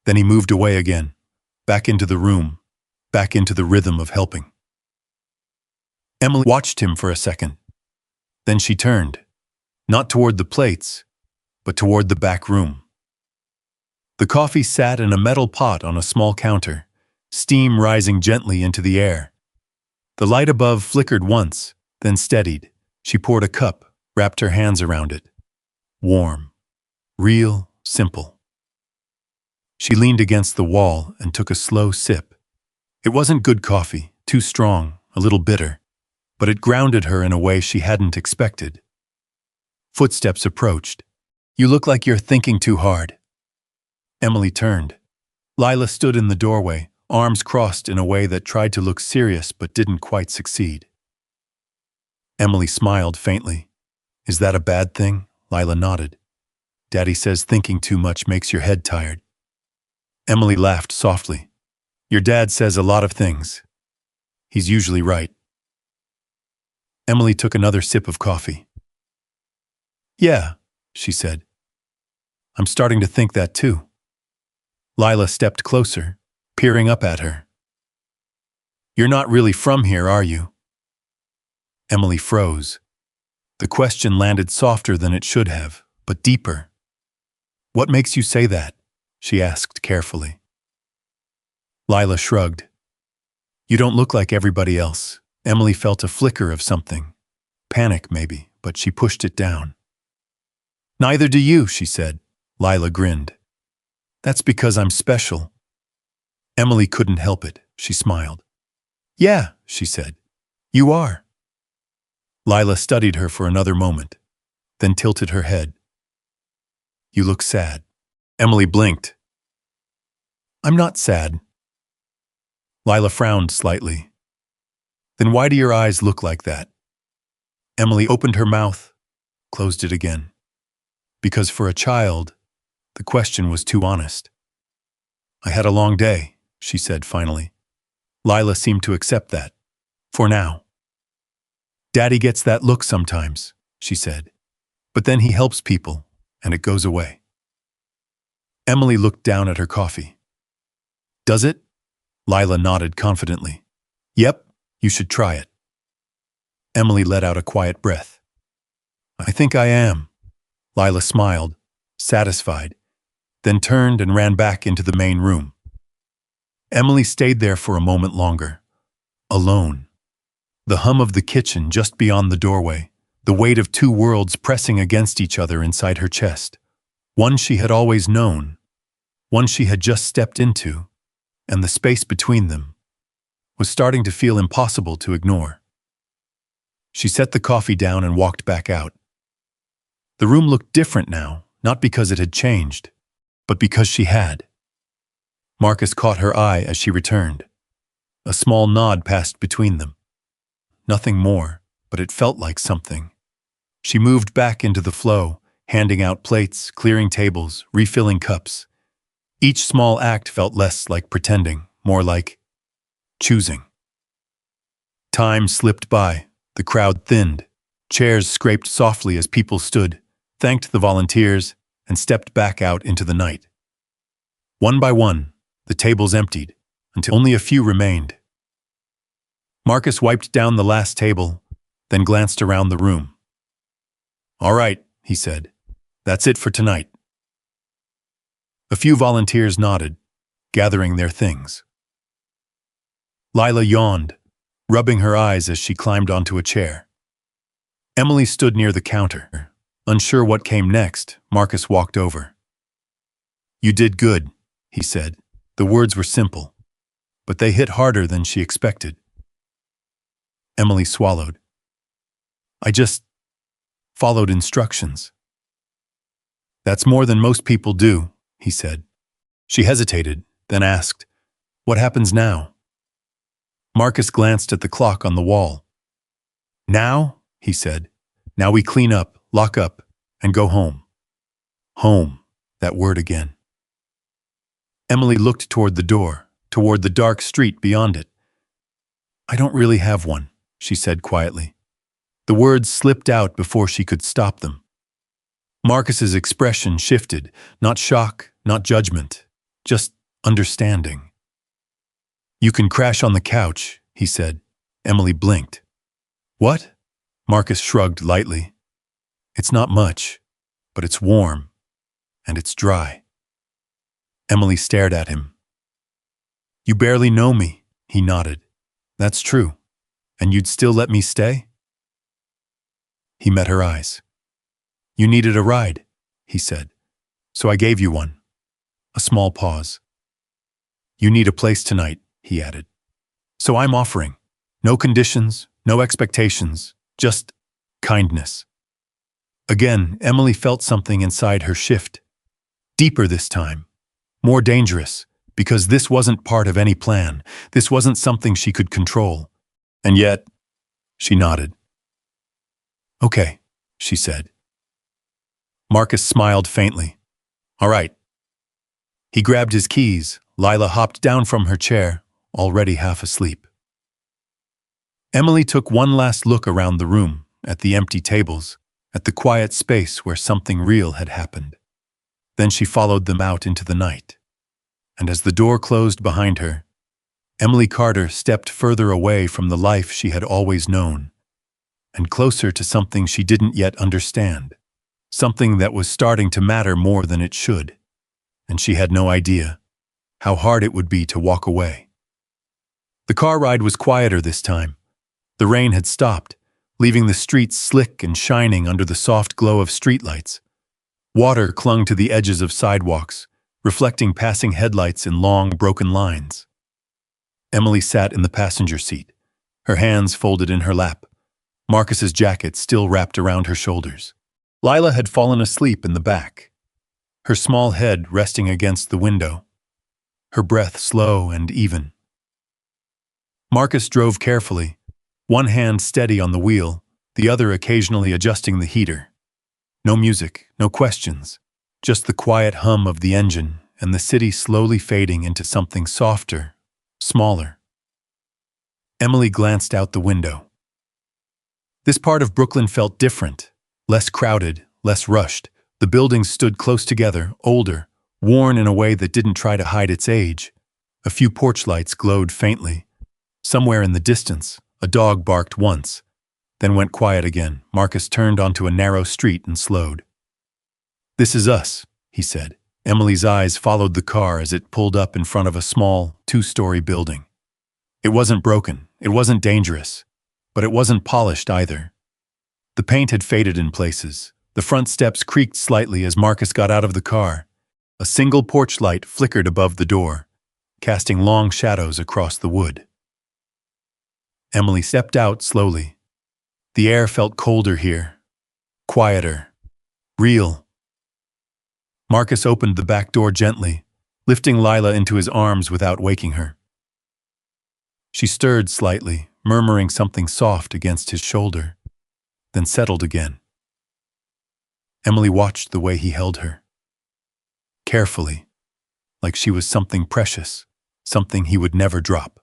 Then he moved away again, back into the room, back into the rhythm of helping. Emily watched him for a second. Then she turned, not toward the plates, but toward the back room. The coffee sat in a metal pot on a small counter, steam rising gently into the air. The light above flickered once, then steadied. She poured a cup, wrapped her hands around it. Warm. Real, simple. She leaned against the wall and took a slow sip. It wasn't good coffee, too strong, a little bitter, but it grounded her in a way she hadn't expected. Footsteps approached. You look like you're thinking too hard. Emily turned. Lila stood in the doorway, arms crossed in a way that tried to look serious but didn't quite succeed. Emily smiled faintly. Is that a bad thing? Lila nodded. Daddy says thinking too much makes your head tired. Emily laughed softly. Your dad says a lot of things. He's usually right. Emily took another sip of coffee. Yeah, she said. I'm starting to think that too. Lila stepped closer, peering up at her. You're not really from here, are you? Emily froze. The question landed softer than it should have, but deeper. What makes you say that? She asked carefully. Lila shrugged. You don't look like everybody else. Emily felt a flicker of something. Panic, maybe, but she pushed it down. Neither do you, she said. Lila grinned. That's because I'm special. Emily couldn't help it. She smiled. Yeah, she said. You are. Lila studied her for another moment, then tilted her head. You look sad. Emily blinked. I'm not sad. Lila frowned slightly. Then why do your eyes look like that? Emily opened her mouth, closed it again. Because for a child, the question was too honest. I had a long day, she said finally. Lila seemed to accept that. For now. Daddy gets that look sometimes, she said. But then he helps people, and it goes away. Emily looked down at her coffee. Does it? Lila nodded confidently. Yep, you should try it. Emily let out a quiet breath. I think I am. Lila smiled, satisfied, then turned and ran back into the main room. Emily stayed there for a moment longer, alone. The hum of the kitchen just beyond the doorway, the weight of two worlds pressing against each other inside her chest. One she had always known, one she had just stepped into, and the space between them was starting to feel impossible to ignore. She set the coffee down and walked back out. The room looked different now, not because it had changed, but because she had. Marcus caught her eye as she returned. A small nod passed between them. Nothing more, but it felt like something. She moved back into the flow, handing out plates, clearing tables, refilling cups. Each small act felt less like pretending, more like choosing. Time slipped by, the crowd thinned. Chairs scraped softly as people stood, thanked the volunteers, and stepped back out into the night. One by one, the tables emptied, until only a few remained. Marcus wiped down the last table, then glanced around the room. "All right," he said. "That's it for tonight." A few volunteers nodded, gathering their things. Lila yawned, rubbing her eyes as she climbed onto a chair. Emily stood near the counter. Unsure what came next, Marcus walked over. "You did good," he said. The words were simple, but they hit harder than she expected. Emily swallowed. "I just followed instructions." "That's more than most people do," he said. She hesitated, then asked, "What happens now?" Marcus glanced at the clock on the wall. "Now," he said, "now we clean up, lock up, and go home." Home, that word again. Emily looked toward the door, toward the dark street beyond it. "I don't really have one," she said quietly. The words slipped out before she could stop them. Marcus's expression shifted, not shock, not judgment, just understanding. "You can crash on the couch," he said. Emily blinked. "What?" Marcus shrugged lightly. "It's not much, but it's warm, and it's dry." Emily stared at him. "You barely know me," he nodded. "That's true. And you'd still let me stay?" He met her eyes. "You needed a ride," he said. "So I gave you one." A small pause. "You need a place tonight," he added. "So I'm offering. No conditions, no expectations, just kindness." Again, Emily felt something inside her shift. Deeper this time. More dangerous, because this wasn't part of any plan. This wasn't something she could control. And yet, she nodded. "Okay," she said. Marcus smiled faintly. "All right." He grabbed his keys. Lila hopped down from her chair, already half asleep. Emily took one last look around the room, at the empty tables, at the quiet space where something real had happened. Then she followed them out into the night. And as the door closed behind her, Emily Carter stepped further away from the life she had always known, and closer to something she didn't yet understand, something that was starting to matter more than it should, and she had no idea how hard it would be to walk away. The car ride was quieter this time. The rain had stopped, leaving the streets slick and shining under the soft glow of streetlights. Water clung to the edges of sidewalks, reflecting passing headlights in long, broken lines. Emily sat in the passenger seat, her hands folded in her lap, Marcus's jacket still wrapped around her shoulders. Lila had fallen asleep in the back, her small head resting against the window, her breath slow and even. Marcus drove carefully, one hand steady on the wheel, the other occasionally adjusting the heater. No music, no questions, just the quiet hum of the engine and the city slowly fading into something softer, smaller. Emily glanced out the window. This part of Brooklyn felt different, less crowded, less rushed. The buildings stood close together, older, worn in a way that didn't try to hide its age. A few porch lights glowed faintly. Somewhere in the distance, a dog barked once, then went quiet again. Marcus turned onto a narrow street and slowed. "This is us," he said. Emily's eyes followed the car as it pulled up in front of a small, two-story building. It wasn't broken, it wasn't dangerous, but it wasn't polished either. The paint had faded in places. The front steps creaked slightly as Marcus got out of the car. A single porch light flickered above the door, casting long shadows across the wood. Emily stepped out slowly. The air felt colder here, quieter, real. Marcus opened the back door gently, lifting Lila into his arms without waking her. She stirred slightly, murmuring something soft against his shoulder, then settled again. Emily watched the way he held her. Carefully, like she was something precious, something he would never drop.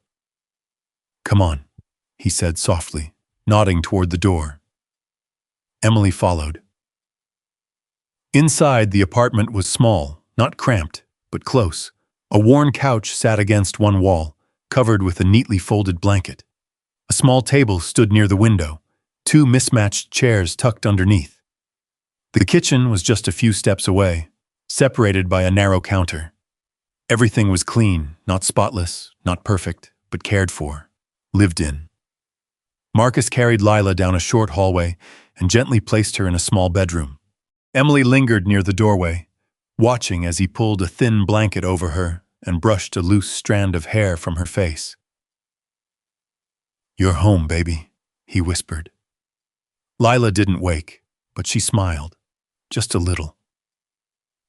"Come on," he said softly, nodding toward the door. Emily followed. Inside, the apartment was small, not cramped, but close. A worn couch sat against one wall, covered with a neatly folded blanket. A small table stood near the window, two mismatched chairs tucked underneath. The kitchen was just a few steps away, separated by a narrow counter. Everything was clean, not spotless, not perfect, but cared for, lived in. Marcus carried Lila down a short hallway and gently placed her in a small bedroom. Emily lingered near the doorway, watching as he pulled a thin blanket over her and brushed a loose strand of hair from her face. "You're home, baby," he whispered. Lila didn't wake, but she smiled, just a little.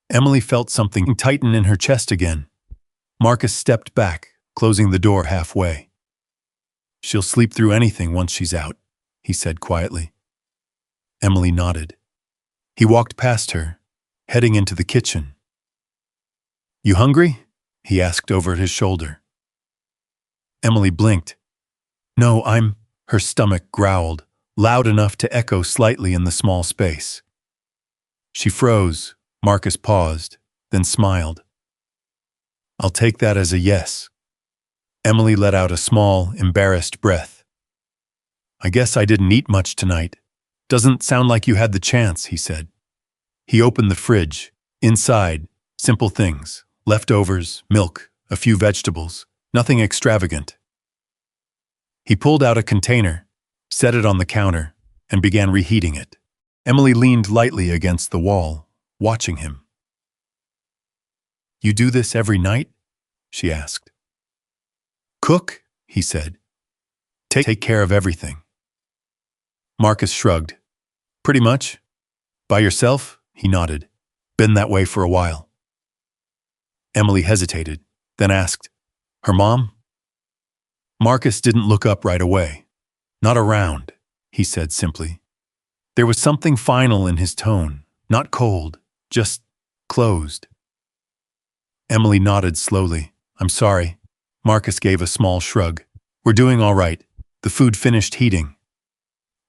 Emily felt something tighten in her chest again. Marcus stepped back, closing the door halfway. "She'll sleep through anything once she's out," he said quietly. Emily nodded. He walked past her, heading into the kitchen. "You hungry?" he asked over his shoulder. Emily blinked. "No, her stomach growled, loud enough to echo slightly in the small space. She froze. Marcus paused, then smiled. "I'll take that as a yes." Emily let out a small, embarrassed breath. "I guess I didn't eat much tonight. Doesn't sound like you had the chance," he said. He opened the fridge. Inside, simple things, leftovers, milk, a few vegetables, nothing extravagant. He pulled out a container, set it on the counter, and began reheating it. Emily leaned lightly against the wall, watching him. "You do this every night?" she asked. "Cook," he said. Take care of everything." Marcus shrugged. "Pretty much. By yourself?" He nodded. "Been that way for a while." Emily hesitated, then asked, "Her mom?" Marcus didn't look up right away. "Not around," he said simply. There was something final in his tone, not cold, just closed. Emily nodded slowly. "I'm sorry." Marcus gave a small shrug. "We're doing all right." The food finished heating.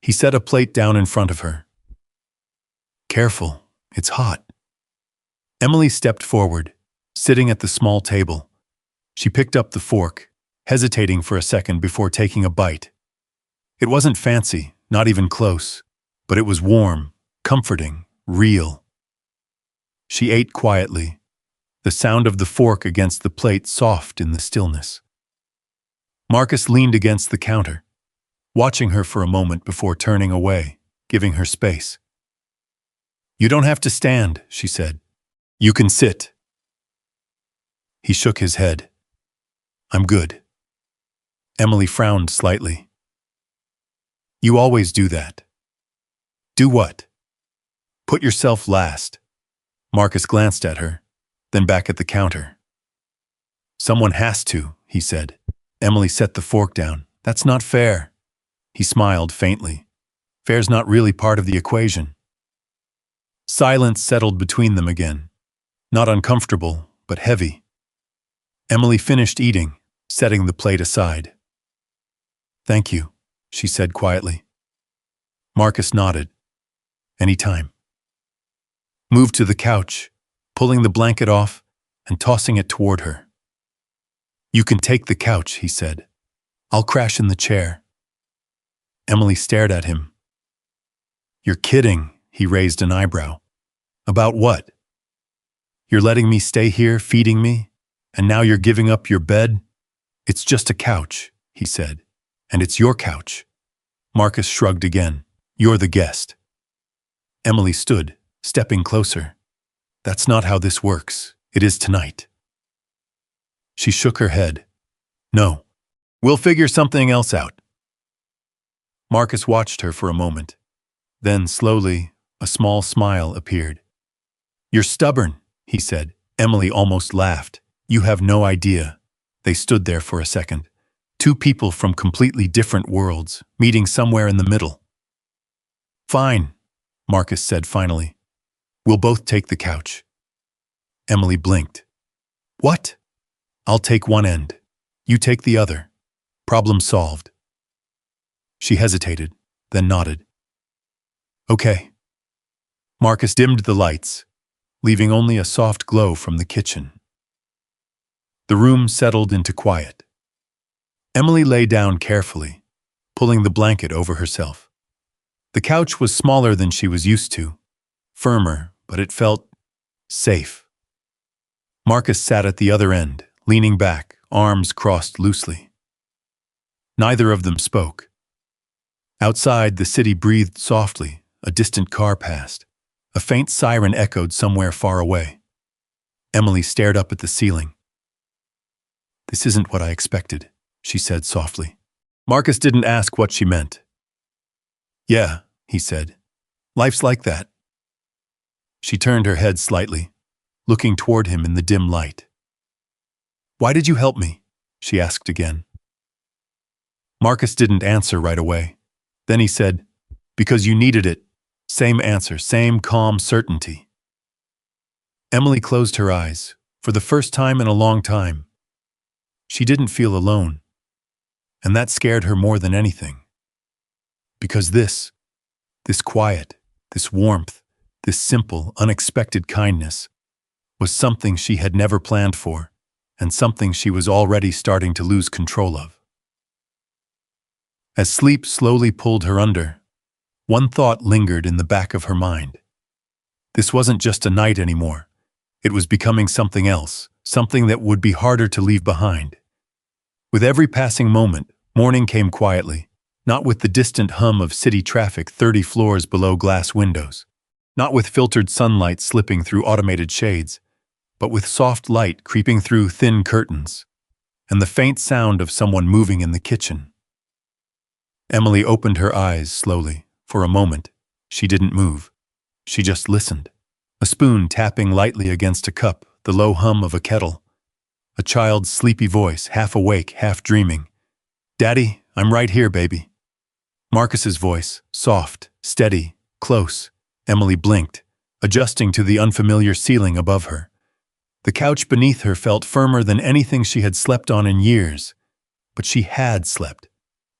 He set a plate down in front of her. "Careful, it's hot." Emily stepped forward, sitting at the small table. She picked up the fork, hesitating for a second before taking a bite. It wasn't fancy, not even close, but it was warm, comforting, real. She ate quietly, the sound of the fork against the plate soft in the stillness. Marcus leaned against the counter, watching her for a moment before turning away, giving her space. "You don't have to stand," she said. "You can sit." He shook his head. "I'm good." Emily frowned slightly. "You always do that." "Do what?" "Put yourself last." Marcus glanced at her, then back at the counter. "Someone has to," he said. Emily set the fork down. "That's not fair." He smiled faintly. "Fair's not really part of the equation." Silence settled between them again. Not uncomfortable, but heavy. Emily finished eating, setting the plate aside. "Thank you," she said quietly. Marcus nodded. "Anytime." Moved to the couch, pulling the blanket off and tossing it toward her. "You can take the couch," he said. "I'll crash in the chair." Emily stared at him. "You're kidding," he raised an eyebrow. "About what?" "You're letting me stay here, feeding me, and now you're giving up your bed?" "It's just a couch," he said. "And it's your couch." Marcus shrugged again. "You're the guest." Emily stood, stepping closer. "That's not how this works. It is tonight." She shook her head. "No. We'll figure something else out." Marcus watched her for a moment. Then, slowly, a small smile appeared. "You're stubborn," he said. Emily almost laughed. "You have no idea." They stood there for a second. Two people from completely different worlds, meeting somewhere in the middle. "Fine," Marcus said finally. "We'll both take the couch." Emily blinked. "What?" "I'll take one end. You take the other. Problem solved." She hesitated, then nodded. "Okay." Marcus dimmed the lights, leaving only a soft glow from the kitchen. The room settled into quiet. Emily lay down carefully, pulling the blanket over herself. The couch was smaller than she was used to, firmer, but it felt safe. Marcus sat at the other end, leaning back, arms crossed loosely. Neither of them spoke. Outside, the city breathed softly. A distant car passed. A faint siren echoed somewhere far away. Emily stared up at the ceiling. "This isn't what I expected," she said softly. Marcus didn't ask what she meant. "Yeah," he said. "Life's like that." She turned her head slightly, looking toward him in the dim light. "Why did you help me?" she asked again. Marcus didn't answer right away. Then he said, "Because you needed it." Same answer, same calm certainty. Emily closed her eyes, for the first time in a long time. She didn't feel alone, and that scared her more than anything. Because this quiet, this warmth, this simple, unexpected kindness was something she had never planned for, and something she was already starting to lose control of. As sleep slowly pulled her under, one thought lingered in the back of her mind. This wasn't just a night anymore. It was becoming something else, something that would be harder to leave behind. With every passing moment, morning came quietly, not with the distant hum of city traffic 30 floors below glass windows, not with filtered sunlight slipping through automated shades, but with soft light creeping through thin curtains, and the faint sound of someone moving in the kitchen. Emily opened her eyes slowly. For a moment, she didn't move. She just listened. A spoon tapping lightly against a cup, the low hum of a kettle. A child's sleepy voice, half awake, half dreaming. "Daddy, I'm right here, baby." Marcus's voice, soft, steady, close. Emily blinked, adjusting to the unfamiliar ceiling above her. The couch beneath her felt firmer than anything she had slept on in years. But she had slept.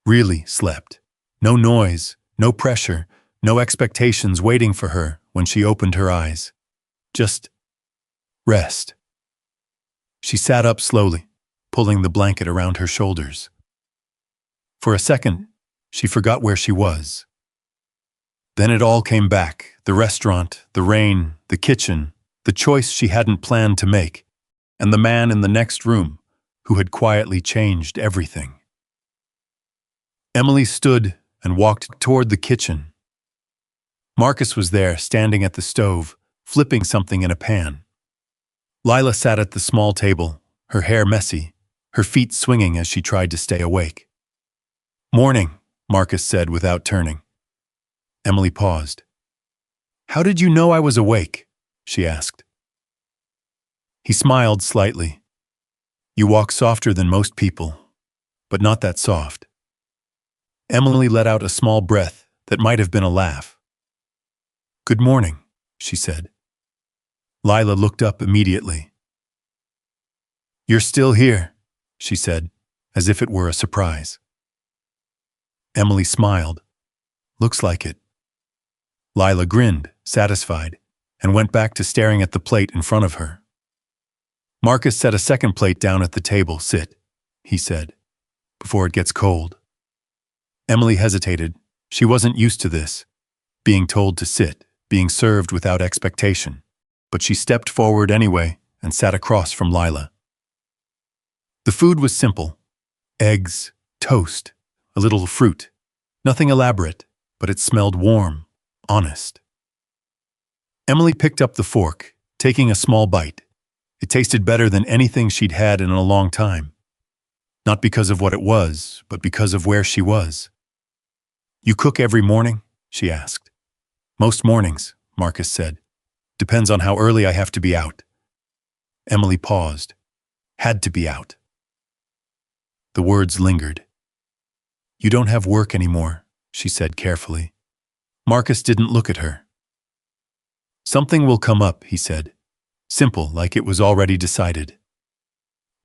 Really slept. No noise. No pressure, no expectations waiting for her when she opened her eyes. Just rest. She sat up slowly, pulling the blanket around her shoulders. For a second, she forgot where she was. Then it all came back, the restaurant, the rain, the kitchen, the choice she hadn't planned to make, and the man in the next room who had quietly changed everything. Emily stood and walked toward the kitchen. Marcus was there, standing at the stove, flipping something in a pan. Lila sat at the small table, her hair messy, her feet swinging as she tried to stay awake. "Morning," Marcus said without turning. Emily paused. "How did you know I was awake?" she asked. He smiled slightly. "You walk softer than most people, but not that soft." Emily let out a small breath that might have been a laugh. "Good morning," she said. Lila looked up immediately. "You're still here," she said, as if it were a surprise. Emily smiled. "Looks like it." Lila grinned, satisfied, and went back to staring at the plate in front of her. Marcus set a second plate down at the table. "Sit," he said, "before it gets cold." Emily hesitated. She wasn't used to this, being told to sit, being served without expectation. But she stepped forward anyway and sat across from Lila. The food was simple. Eggs, toast, a little fruit. Nothing elaborate, but it smelled warm, honest. Emily picked up the fork, taking a small bite. It tasted better than anything she'd had in a long time. Not because of what it was, but because of where she was. "You cook every morning?" she asked. "Most mornings," Marcus said. "Depends on how early I have to be out." Emily paused. Had to be out. The words lingered. "You don't have work anymore," she said carefully. Marcus didn't look at her. "Something will come up," he said. Simple, like it was already decided.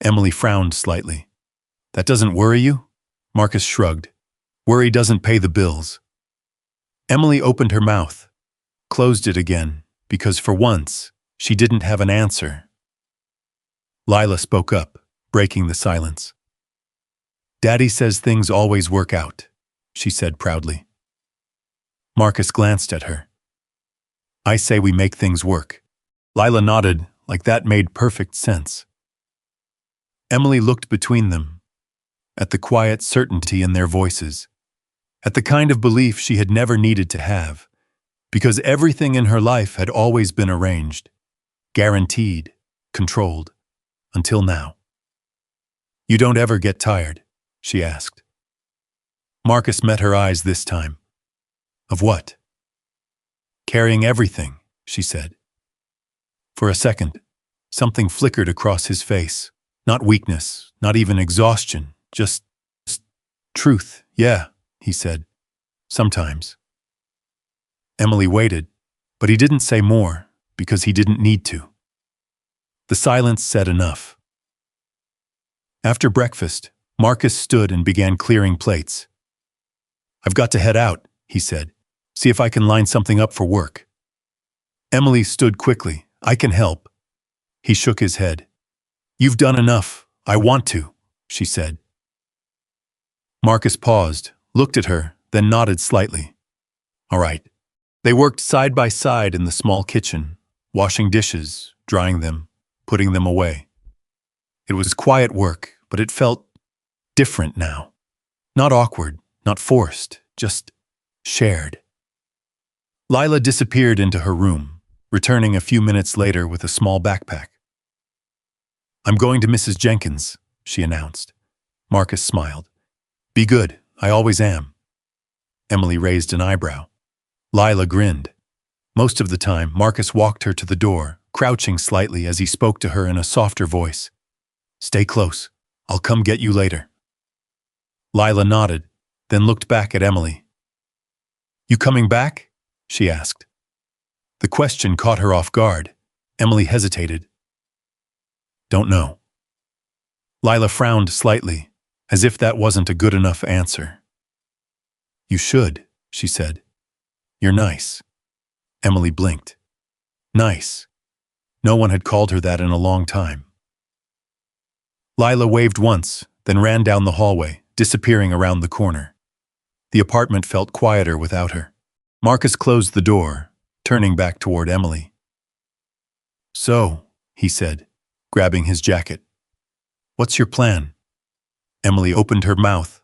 Emily frowned slightly. "That doesn't worry you?" Marcus shrugged. "Worry doesn't pay the bills." Emily opened her mouth, closed it again, because for once, she didn't have an answer. Lila spoke up, breaking the silence. "Daddy says things always work out," she said proudly. Marcus glanced at her. I say we make things work. Lila nodded, like that made perfect sense. Emily looked between them, at the quiet certainty in their voices, at the kind of belief she had never needed to have, because everything in her life had always been arranged, guaranteed, controlled, until now. You don't ever get tired? She asked. Marcus met her eyes this time. Of what? Carrying everything, she said. For a second, something flickered across his face. Not weakness, not even exhaustion, just truth. Yeah, he said. Sometimes. Emily waited, but he didn't say more because he didn't need to. The silence said enough. After breakfast, Marcus stood and began clearing plates. I've got to head out, he said. See if I can line something up for work. Emily stood quickly. I can help. He shook his head. You've done enough. I want to, she said. Marcus paused, looked at her, then nodded slightly. All right. They worked side by side in the small kitchen, washing dishes, drying them, putting them away. It was quiet work, but it felt different now. Not awkward, not forced, just shared. Lila disappeared into her room, returning a few minutes later with a small backpack. I'm going to Mrs. Jenkins, she announced. Marcus smiled. Be good, I always am. Emily raised an eyebrow. Lila grinned. Most of the time, Marcus walked her to the door, crouching slightly as he spoke to her in a softer voice. Stay close. I'll come get you later. Lila nodded, then looked back at Emily. You coming back? She asked. The question caught her off guard. Emily hesitated. Don't know. Lila frowned slightly, as if that wasn't a good enough answer. You should, she said. You're nice. Emily blinked. Nice. No one had called her that in a long time. Lila waved once, then ran down the hallway, disappearing around the corner. The apartment felt quieter without her. Marcus closed the door, turning back toward Emily. So, he said, grabbing his jacket. What's your plan? Emily opened her mouth,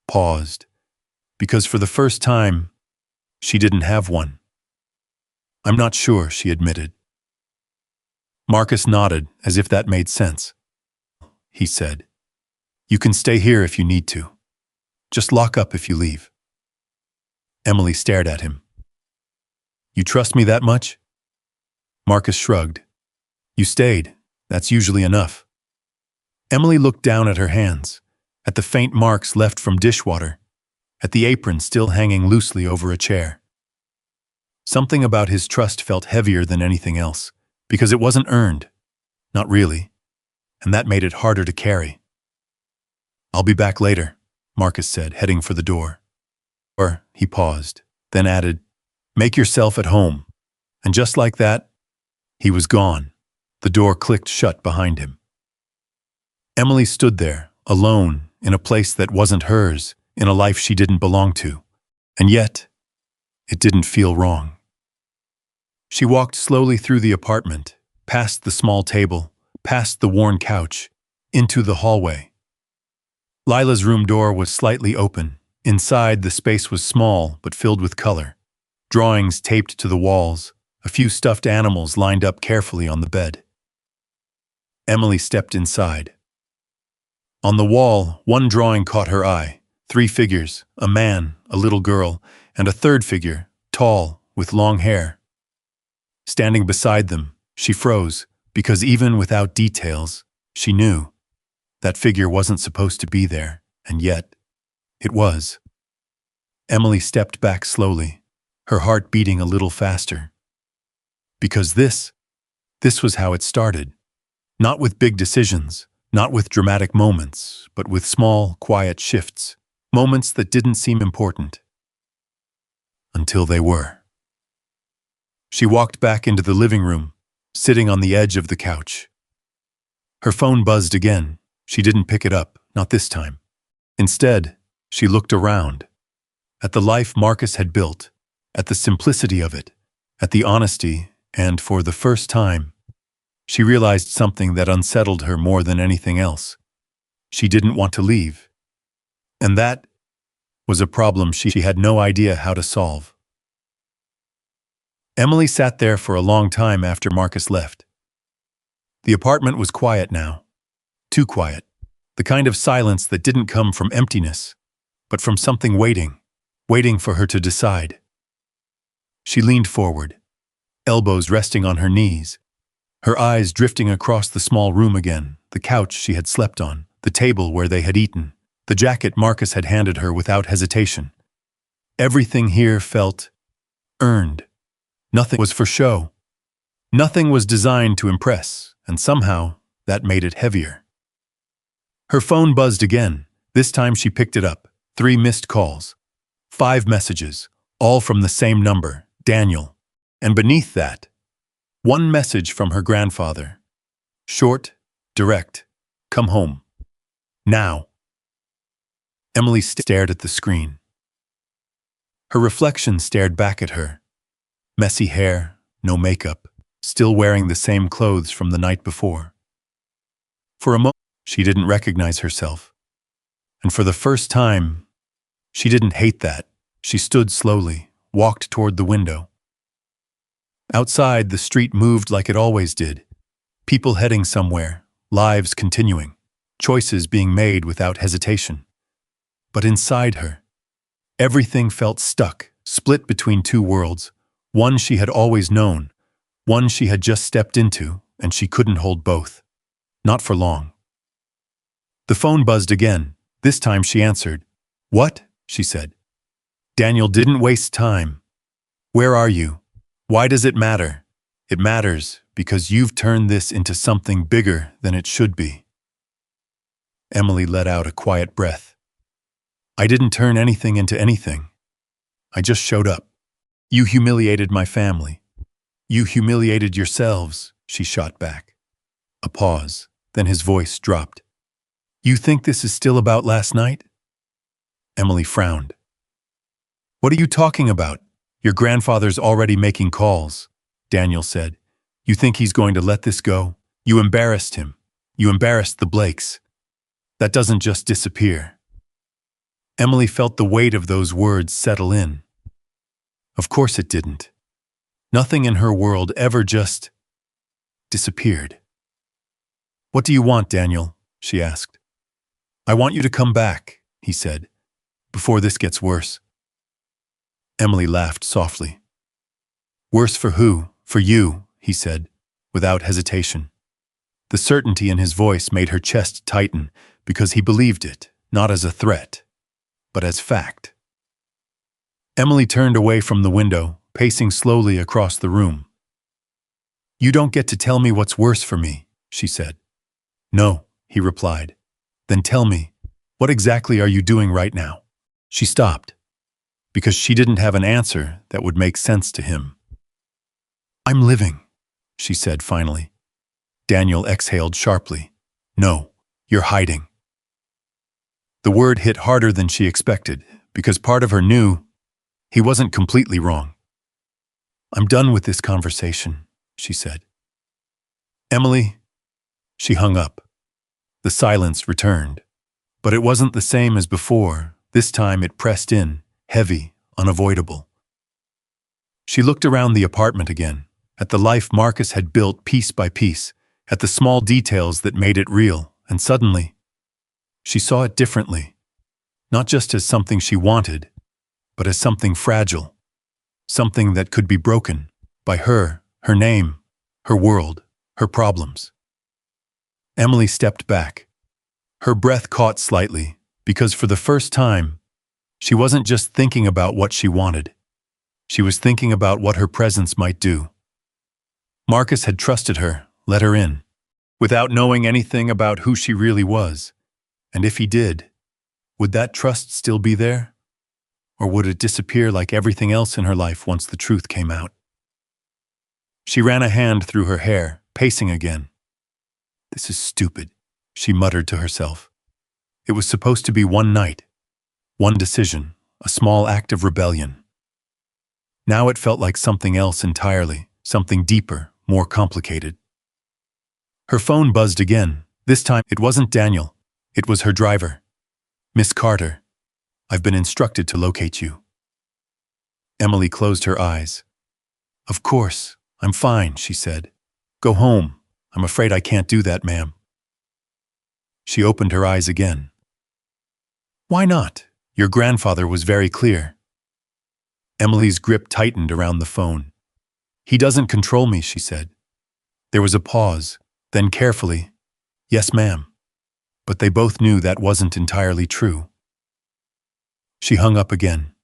paused, because for the first time, she didn't have one. I'm not sure, she admitted. Marcus nodded, as if that made sense. He said, You can stay here if you need to. Just lock up if you leave. Emily stared at him. You trust me that much? Marcus shrugged. You stayed. That's usually enough. Emily looked down at her hands, at the faint marks left from dishwater, at the apron still hanging loosely over a chair. Something about his trust felt heavier than anything else, because it wasn't earned. Not really. And that made it harder to carry. I'll be back later, Marcus said, heading for the door. Or, he paused, then added, Make yourself at home. And just like that, he was gone. The door clicked shut behind him. Emily stood there, alone, in a place that wasn't hers, in a life she didn't belong to. And yet, it didn't feel wrong. She walked slowly through the apartment, past the small table, past the worn couch, into the hallway. Lila's room door was slightly open. Inside, the space was small but filled with color. Drawings taped to the walls, a few stuffed animals lined up carefully on the bed. Emily stepped inside. On the wall, one drawing caught her eye. 3 figures, a man, a little girl, and a third figure, tall, with long hair. Standing beside them, she froze, because even without details, she knew that figure wasn't supposed to be there, and yet, it was. Emily stepped back slowly, her heart beating a little faster. Because this was how it started. Not with big decisions, not with dramatic moments, but with small, quiet shifts, moments that didn't seem important. Until they were. She walked back into the living room, sitting on the edge of the couch. Her phone buzzed again. She didn't pick it up, not this time. Instead, she looked around, at the life Marcus had built, at the simplicity of it, at the honesty, and for the first time, she realized something that unsettled her more than anything else. She didn't want to leave. And that was a problem she had no idea how to solve. Emily sat there for a long time after Marcus left. The apartment was quiet now. Too quiet. The kind of silence that didn't come from emptiness, but from something waiting for her to decide. She leaned forward, elbows resting on her knees, her eyes drifting across the small room again, the couch she had slept on, the table where they had eaten, the jacket Marcus had handed her without hesitation. Everything here felt earned. Nothing was for show. Nothing was designed to impress, and somehow that made it heavier. Her phone buzzed again. This time she picked it up. 3 missed calls. 5 messages, all from the same number, Daniel. And beneath that, 1 message from her grandfather. Short, direct, come home. Now. Emily stared at the screen. Her reflection stared back at her. Messy hair, no makeup, still wearing the same clothes from the night before. For a moment, she didn't recognize herself. And for the first time, she didn't hate that. She stood slowly, walked toward the window. Outside, the street moved like it always did. People heading somewhere, lives continuing, choices being made without hesitation. But inside her, everything felt stuck, split between 2 worlds, one she had always known, one she had just stepped into, and she couldn't hold both. Not for long. The phone buzzed again. This time she answered. "What?" she said. "Daniel didn't waste time. Where are you? Why does it matter?" "It matters because you've turned this into something bigger than it should be." Emily let out a quiet breath. "I didn't turn anything into anything. I just showed up. You humiliated my family. You humiliated yourselves," she shot back. A pause, then his voice dropped. "You think this is still about last night?" Emily frowned. "What are you talking about? Your grandfather's already making calls," Daniel said. "You think he's going to let this go? You embarrassed him. You embarrassed the Blakes. That doesn't just disappear." Emily felt the weight of those words settle in. Of course it didn't. Nothing in her world ever just disappeared. "What do you want, Daniel?" she asked. "I want you to come back," he said, "before this gets worse." Emily laughed softly. "Worse for who? For you," he said, without hesitation. The certainty in his voice made her chest tighten because he believed it, not as a threat, but as fact. Emily turned away from the window, pacing slowly across the room. "You don't get to tell me what's worse for me," she said. "No," he replied. "Then tell me, what exactly are you doing right now?" She stopped, because she didn't have an answer that would make sense to him. "I'm living," she said finally. Daniel exhaled sharply. "No, you're hiding." The word hit harder than she expected, because part of her knew he wasn't completely wrong. "I'm done with this conversation," she said. "Emily," she hung up. The silence returned. But it wasn't the same as before. This time it pressed in, heavy, unavoidable. She looked around the apartment again, at the life Marcus had built piece by piece, at the small details that made it real, and suddenly, she saw it differently. Not just as something she wanted, but as something fragile. Something that could be broken by her name, her world, her problems. Emily stepped back. Her breath caught slightly, because for the first time, she wasn't just thinking about what she wanted. She was thinking about what her presence might do. Marcus had trusted her, let her in, without knowing anything about who she really was. And if he did, would that trust still be there? Or would it disappear like everything else in her life once the truth came out? She ran a hand through her hair, pacing again. "This is stupid," she muttered to herself. It was supposed to be one night, one decision, a small act of rebellion. Now it felt like something else entirely, something deeper, more complicated. Her phone buzzed again. This time, it wasn't Daniel. It was her driver. "Miss Carter, I've been instructed to locate you." Emily closed her eyes. "Of course, I'm fine," she said. "Go home. I'm afraid I can't do that, ma'am." She opened her eyes again. "Why not? Your grandfather was very clear." Emily's grip tightened around the phone. "He doesn't control me," she said. There was a pause, then carefully, "Yes, ma'am." But they both knew that wasn't entirely true. She hung up again.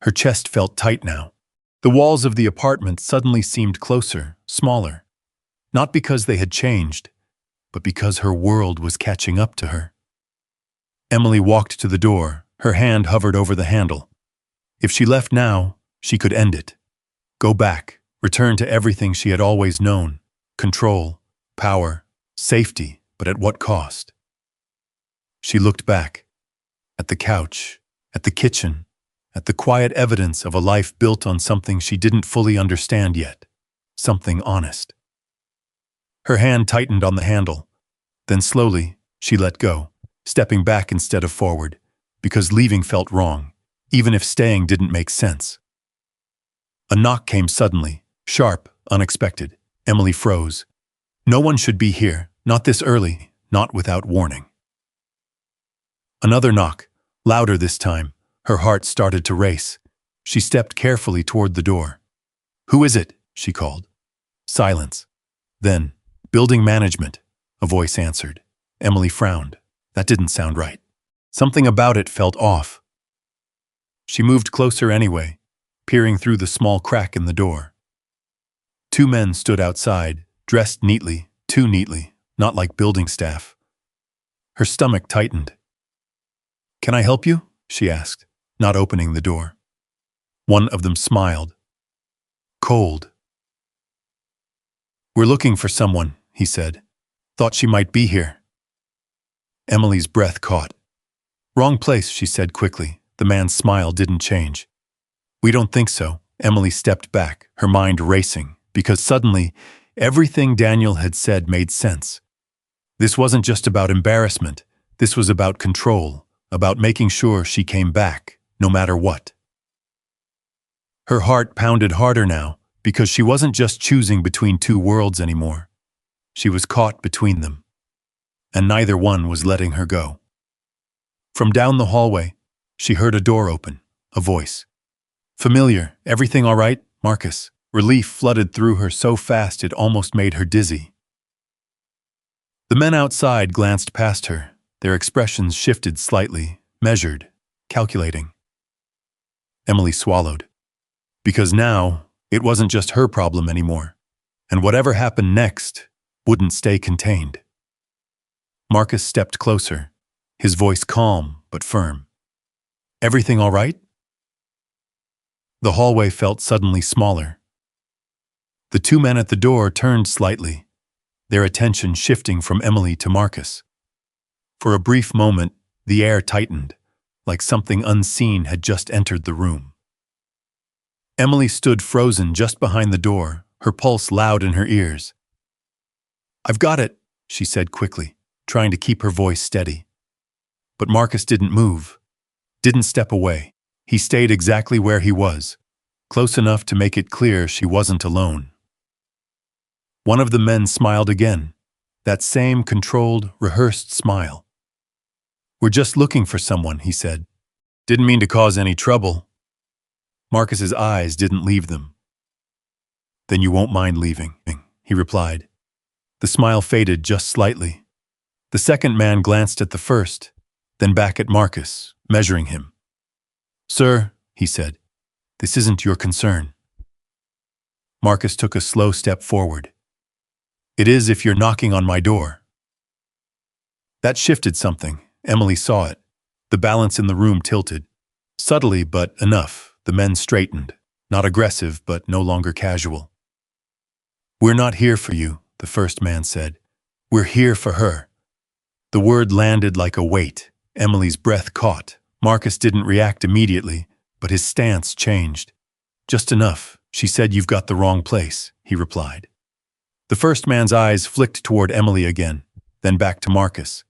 Her chest felt tight now. The walls of the apartment suddenly seemed closer, smaller. Not because they had changed, but because her world was catching up to her. Emily walked to the door, her hand hovered over the handle. If she left now, she could end it. Go back, return to everything she had always known. Control, power, safety, but at what cost? She looked back. At the couch, at the kitchen, at the quiet evidence of a life built on something she didn't fully understand yet. Something honest. Her hand tightened on the handle. Then slowly, she let go, stepping back instead of forward, because leaving felt wrong, even if staying didn't make sense. A knock came suddenly, sharp, unexpected. Emily froze. No one should be here, not this early, not without warning. Another knock, louder this time. Her heart started to race. She stepped carefully toward the door. "Who is it?" she called. Silence. Then, "Building management," a voice answered. Emily frowned. That didn't sound right. Something about it felt off. She moved closer anyway, peering through the small crack in the door. Two men stood outside, dressed neatly, too neatly, not like building staff. Her stomach tightened. "Can I help you?" she asked, not opening the door. One of them smiled. Cold. "We're looking for someone," he said. "Thought she might be here." Emily's breath caught. "Wrong place," she said quickly. The man's smile didn't change. "We don't think so." Emily stepped back, her mind racing, because suddenly, everything Daniel had said made sense. This wasn't just about embarrassment. This was about control, about making sure she came back, no matter what. Her heart pounded harder now, because she wasn't just choosing between two worlds anymore. She was caught between them. And neither one was letting her go. From down the hallway, she heard a door open, a voice. "Familiar, everything all right, Marcus?" Relief flooded through her so fast it almost made her dizzy. The men outside glanced past her. Their expressions shifted slightly, measured, calculating. Emily swallowed. Because now, it wasn't just her problem anymore. And whatever happened next wouldn't stay contained. Marcus stepped closer, his voice calm but firm. "Everything all right?" The hallway felt suddenly smaller. The two men at the door turned slightly, their attention shifting from Emily to Marcus. For a brief moment, the air tightened, like something unseen had just entered the room. Emily stood frozen just behind the door, her pulse loud in her ears. "I've got it," she said quickly, trying to keep her voice steady. But Marcus didn't move, didn't step away. He stayed exactly where he was, close enough to make it clear she wasn't alone. One of the men smiled again, that same controlled, rehearsed smile. "We're just looking for someone," he said. "Didn't mean to cause any trouble." Marcus's eyes didn't leave them. "Then you won't mind leaving," he replied. The smile faded just slightly. The second man glanced at the first, then back at Marcus, measuring him. "Sir," he said, "this isn't your concern." Marcus took a slow step forward. "It is if you're knocking on my door." That shifted something. Emily saw it. The balance in the room tilted. Subtly, but enough. The men straightened, not aggressive, but no longer casual. "We're not here for you," the first man said. "We're here for her." The word landed like a weight. Emily's breath caught. Marcus didn't react immediately, but his stance changed. Just enough. She said you've got the wrong place, he replied. The first man's eyes flicked toward Emily again, then back to Marcus.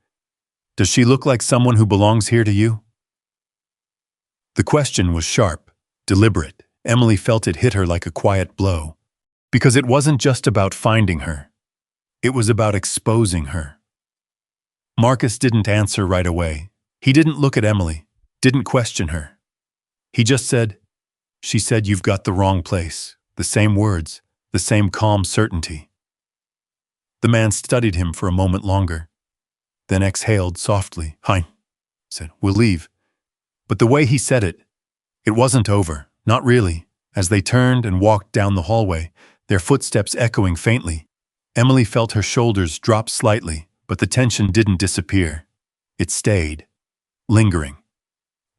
Does she look like someone who belongs here to you? The question was sharp, deliberate. Emily felt it hit her like a quiet blow. Because it wasn't just about finding her. It was about exposing her. Marcus didn't answer right away. He didn't look at Emily, didn't question her. He just said, she said you've got the wrong place. The same words, the same calm certainty. The man studied him for a moment longer, then exhaled softly. Fine, said, we'll leave. But the way he said it wasn't over, not really. As they turned and walked down the hallway, their footsteps echoing faintly, Emily felt her shoulders drop slightly, but the tension didn't disappear. It stayed, lingering.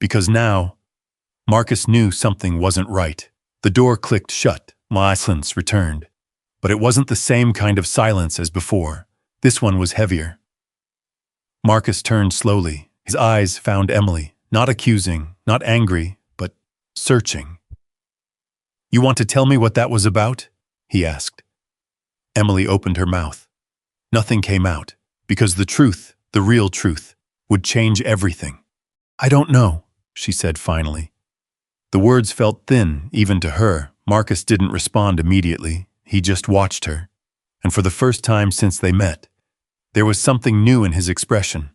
Because now, Marcus knew something wasn't right. The door clicked shut. Silence returned. But it wasn't the same kind of silence as before. This one was heavier. Marcus turned slowly. His eyes found Emily, not accusing, not angry, but searching. You want to tell me what that was about? He asked. Emily opened her mouth. Nothing came out, because the truth, the real truth, would change everything. I don't know, she said finally. The words felt thin, even to her. Marcus didn't respond immediately. He just watched her. And for the first time since they met, there was something new in his expression.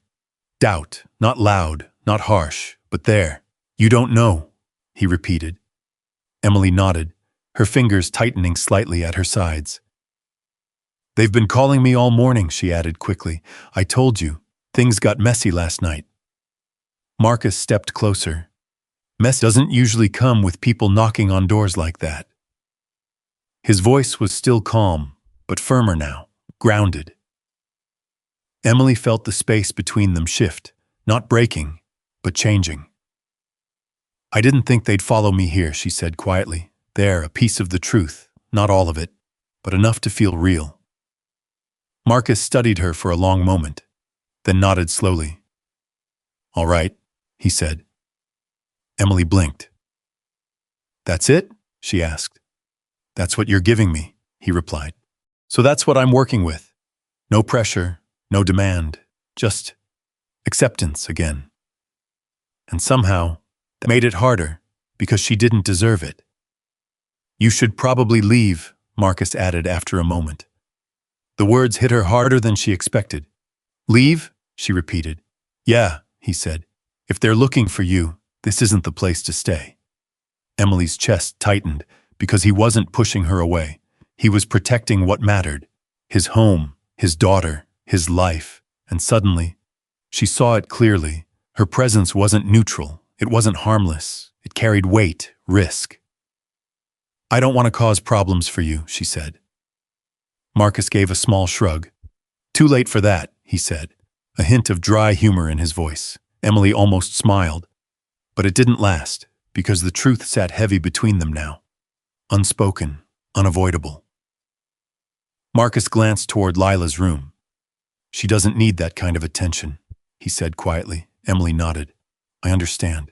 Doubt, not loud, not harsh, but there. You don't know, he repeated. Emily nodded, her fingers tightening slightly at her sides. They've been calling me all morning, she added quickly. I told you, things got messy last night. Marcus stepped closer. Mess doesn't usually come with people knocking on doors like that. His voice was still calm, but firmer now, grounded. Emily felt the space between them shift, not breaking, but changing. I didn't think they'd follow me here, she said quietly. There, a piece of the truth, not all of it, but enough to feel real. Marcus studied her for a long moment, then nodded slowly. All right, he said. Emily blinked. That's it? She asked. That's what you're giving me, he replied. So that's what I'm working with. No pressure, no demand, just acceptance again. And somehow, that made it harder, because she didn't deserve it. You should probably leave, Marcus added after a moment. The words hit her harder than she expected. Leave? She repeated. Yeah, he said. If they're looking for you, this isn't the place to stay. Emily's chest tightened because he wasn't pushing her away. He was protecting what mattered. His home, his daughter, his life. And suddenly, she saw it clearly. Her presence wasn't neutral. It wasn't harmless. It carried weight, risk. I don't want to cause problems for you, she said. Marcus gave a small shrug. Too late for that, he said, a hint of dry humor in his voice. Emily almost smiled. But it didn't last, because the truth sat heavy between them now. Unspoken, unavoidable. Marcus glanced toward Lila's room. She doesn't need that kind of attention, he said quietly. Emily nodded. I understand.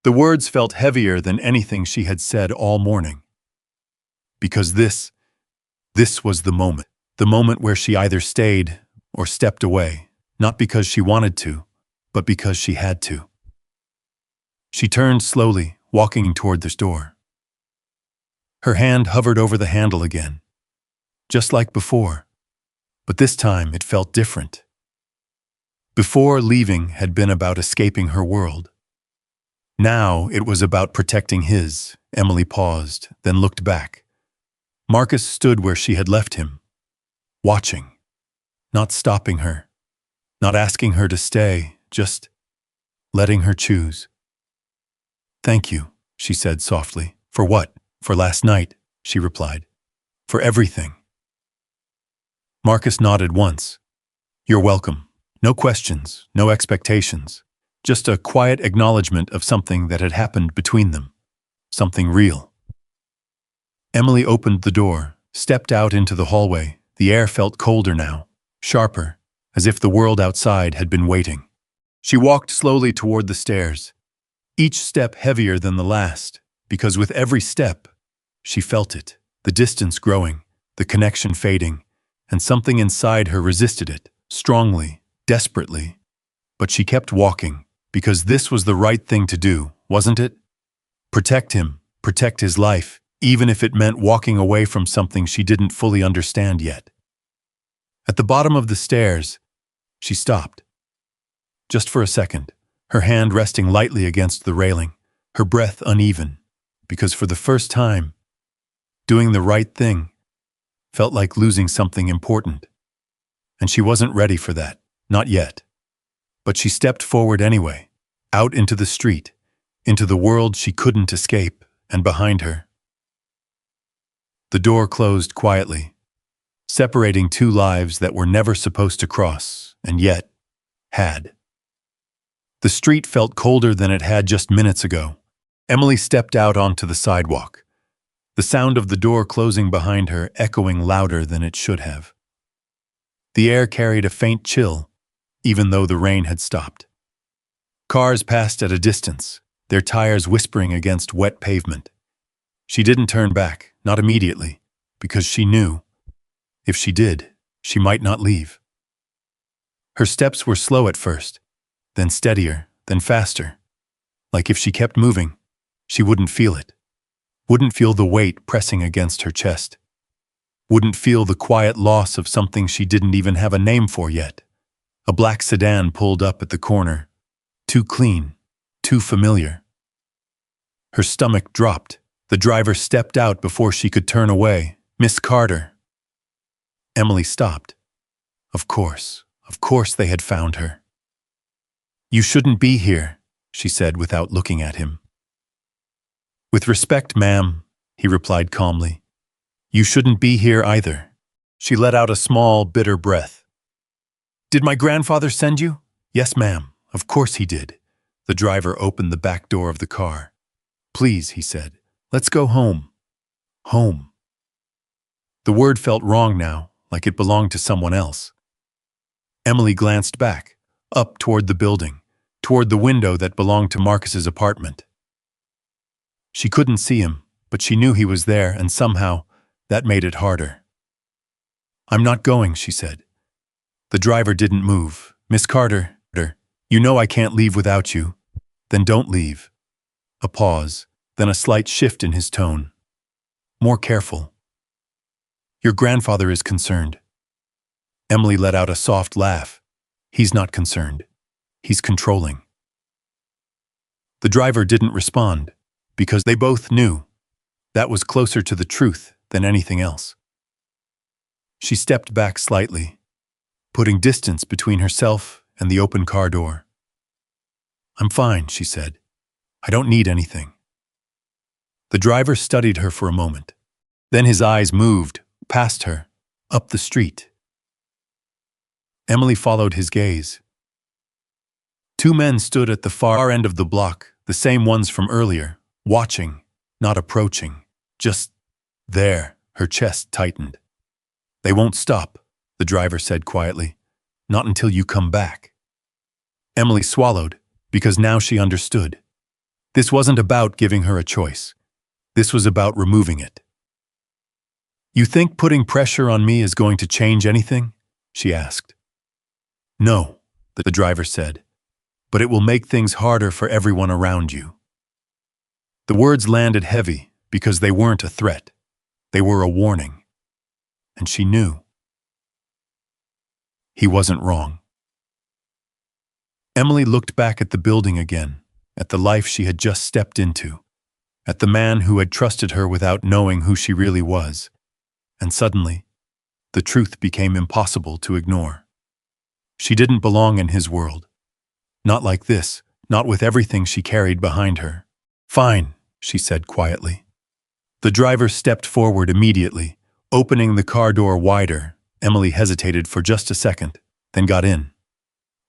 The words felt heavier than anything she had said all morning. Because this was the moment where she either stayed or stepped away, not because she wanted to, but because she had to. She turned slowly, walking toward the door. Her hand hovered over the handle again, just like before, but this time it felt different. Before, leaving had been about escaping her world. Now it was about protecting his. Emily paused, then looked back. Marcus stood where she had left him, watching, not stopping her, not asking her to stay, just letting her choose. Thank you, she said softly. For what? For last night, she replied. For everything. Marcus nodded once. You're welcome. No questions, no expectations. Just a quiet acknowledgement of something that had happened between them. Something real. Emily opened the door, stepped out into the hallway. The air felt colder now, sharper, as if the world outside had been waiting. She walked slowly toward the stairs, each step heavier than the last, because with every step, She felt it, the distance growing, the connection fading, and something inside her resisted it, strongly, desperately. But she kept walking, because this was the right thing to do, wasn't it? Protect him, protect his life, even if it meant walking away from something she didn't fully understand yet. At the bottom of the stairs, she stopped. Just for a second, her hand resting lightly against the railing, her breath uneven, because for the first time, doing the right thing felt like losing something important. And she wasn't ready for that, not yet. But she stepped forward anyway, out into the street, into the world she couldn't escape, and behind her. The door closed quietly, separating two lives that were never supposed to cross, and yet had. The street felt colder than it had just minutes ago. Emily stepped out onto the sidewalk, the sound of the door closing behind her echoing louder than it should have. The air carried a faint chill, even though the rain had stopped. Cars passed at a distance, their tires whispering against wet pavement. She didn't turn back, not immediately, because she knew, if she did, she might not leave. Her steps were slow at first, then steadier, then faster. Like if she kept moving, she wouldn't feel it. Wouldn't feel the weight pressing against her chest. Wouldn't feel the quiet loss of something she didn't even have a name for yet. A black sedan pulled up at the corner. Too clean, too familiar. Her stomach dropped. The driver stepped out before she could turn away. "Miss Carter." Emily stopped. Of course they had found her. "You shouldn't be here," she said without looking at him. "With respect, ma'am," he replied calmly. "You shouldn't be here either." She let out a small, bitter breath. "Did my grandfather send you?" "Yes, ma'am. Of course he did." The driver opened the back door of the car. "Please," he said, "let's go home." Home. The word felt wrong now, like it belonged to someone else. Emily glanced back, up toward the building, toward the window that belonged to Marcus's apartment. She couldn't see him, but she knew he was there, and somehow, that made it harder. "I'm not going," she said. The driver didn't move. "Miss Carter, you know I can't leave without you." "Then don't leave." A pause, then a slight shift in his tone. More careful. "Your grandfather is concerned." Emily let out a soft laugh. "He's not concerned. He's controlling." The driver didn't respond, because they both knew that was closer to the truth than anything else. She stepped back slightly, putting distance between herself and the open car door. "I'm fine," she said. "I don't need anything." The driver studied her for a moment. Then his eyes moved, past her, up the street. Emily followed his gaze. Two men stood at the far end of the block, the same ones from earlier, watching, not approaching, just there. Her chest tightened. "They won't stop," the driver said quietly. "Not until you come back." Emily swallowed, because now she understood. This wasn't about giving her a choice. This was about removing it. "You think putting pressure on me is going to change anything?" she asked. "No," the driver said, "but it will make things harder for everyone around you." The words landed heavy because they weren't a threat. They were a warning. And she knew. He wasn't wrong. Emily looked back at the building again, at the life she had just stepped into, at the man who had trusted her without knowing who she really was. And suddenly, the truth became impossible to ignore. She didn't belong in his world. Not like this, not with everything she carried behind her. "Fine," she said quietly. The driver stepped forward immediately, opening the car door wider. Emily hesitated for just a second, then got in.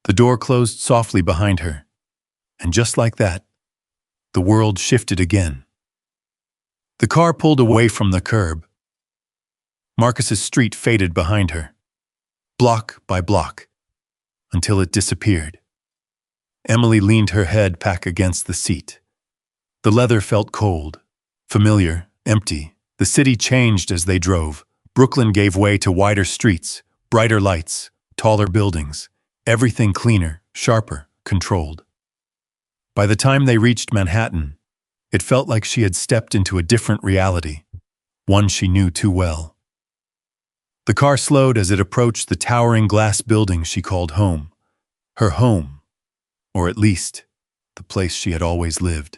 The door closed softly behind her. And just like that, the world shifted again. The car pulled away from the curb. Marcus's street faded behind her, block by block, until it disappeared. Emily leaned her head back against the seat. The leather felt cold, familiar, empty, The city changed as they drove. Brooklyn gave way to wider streets, brighter lights, taller buildings, everything cleaner, sharper, controlled. By the time they reached Manhattan, it felt like she had stepped into a different reality, one she knew too well. The car slowed as it approached the towering glass building she called home. Her home, or at least, the place she had always lived.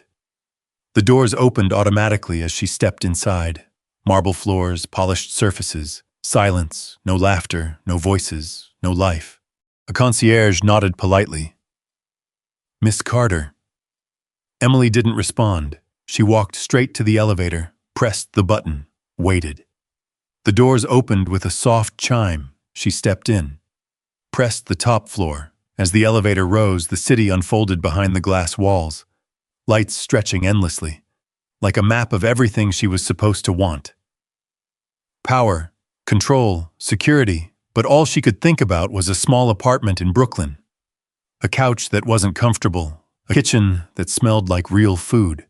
The doors opened automatically as she stepped inside. Marble floors, polished surfaces, silence, no laughter, no voices, no life. A concierge nodded politely. "Miss Carter." Emily didn't respond. She walked straight to the elevator, pressed the button, waited. The doors opened with a soft chime. She stepped in, pressed the top floor. As the elevator rose, the city unfolded behind the glass walls, lights stretching endlessly, like a map of everything she was supposed to want. Power, control, security, but all she could think about was a small apartment in Brooklyn. A couch that wasn't comfortable, a kitchen that smelled like real food.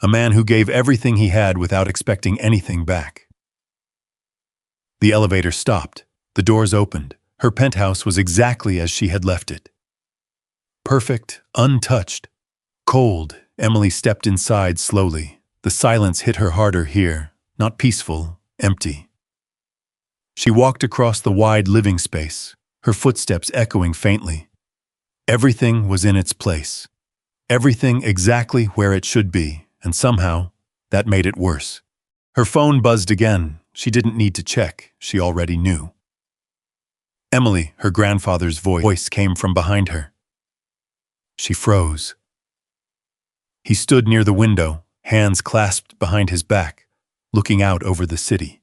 A man who gave everything he had without expecting anything back. The elevator stopped. The doors opened. Her penthouse was exactly as she had left it. Perfect, untouched. Cold, Emily stepped inside slowly. The silence hit her harder here, not peaceful, empty. She walked across the wide living space, her footsteps echoing faintly. Everything was in its place. Everything exactly where it should be, and somehow, that made it worse. Her phone buzzed again. She didn't need to check, she already knew. Emily, her grandfather's voice came from behind her. She froze. He stood near the window, hands clasped behind his back, looking out over the city.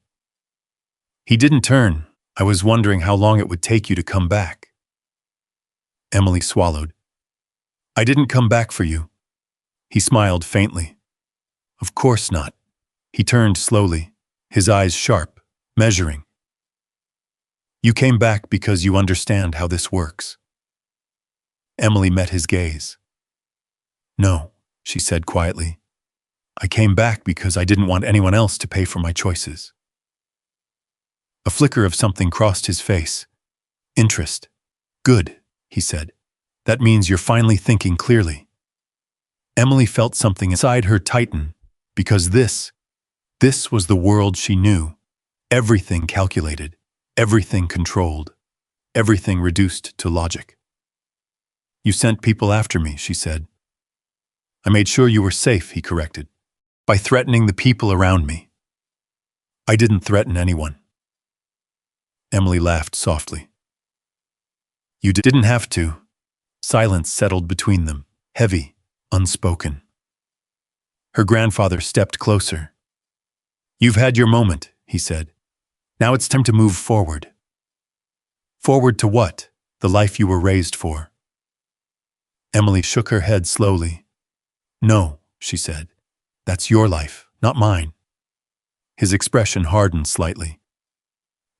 He didn't turn. "I was wondering how long it would take you to come back." Emily swallowed. "I didn't come back for you." He smiled faintly. "Of course not." He turned slowly, his eyes sharp, measuring. "You came back because you understand how this works." Emily met his gaze. "No," she said quietly. "I came back because I didn't want anyone else to pay for my choices." A flicker of something crossed his face. "Interest. Good," he said. "That means you're finally thinking clearly." Emily felt something inside her tighten, because this was the world she knew. Everything calculated, everything controlled, everything reduced to logic. "You sent people after me," she said. "I made sure you were safe," he corrected, "by threatening the people around me." "I didn't threaten anyone." Emily laughed softly. "You didn't have to." Silence settled between them, heavy, unspoken. Her grandfather stepped closer. "You've had your moment," he said. "Now it's time to move forward." "Forward to what? The life you were raised for." Emily shook her head slowly. "No," she said. "That's your life, not mine." His expression hardened slightly.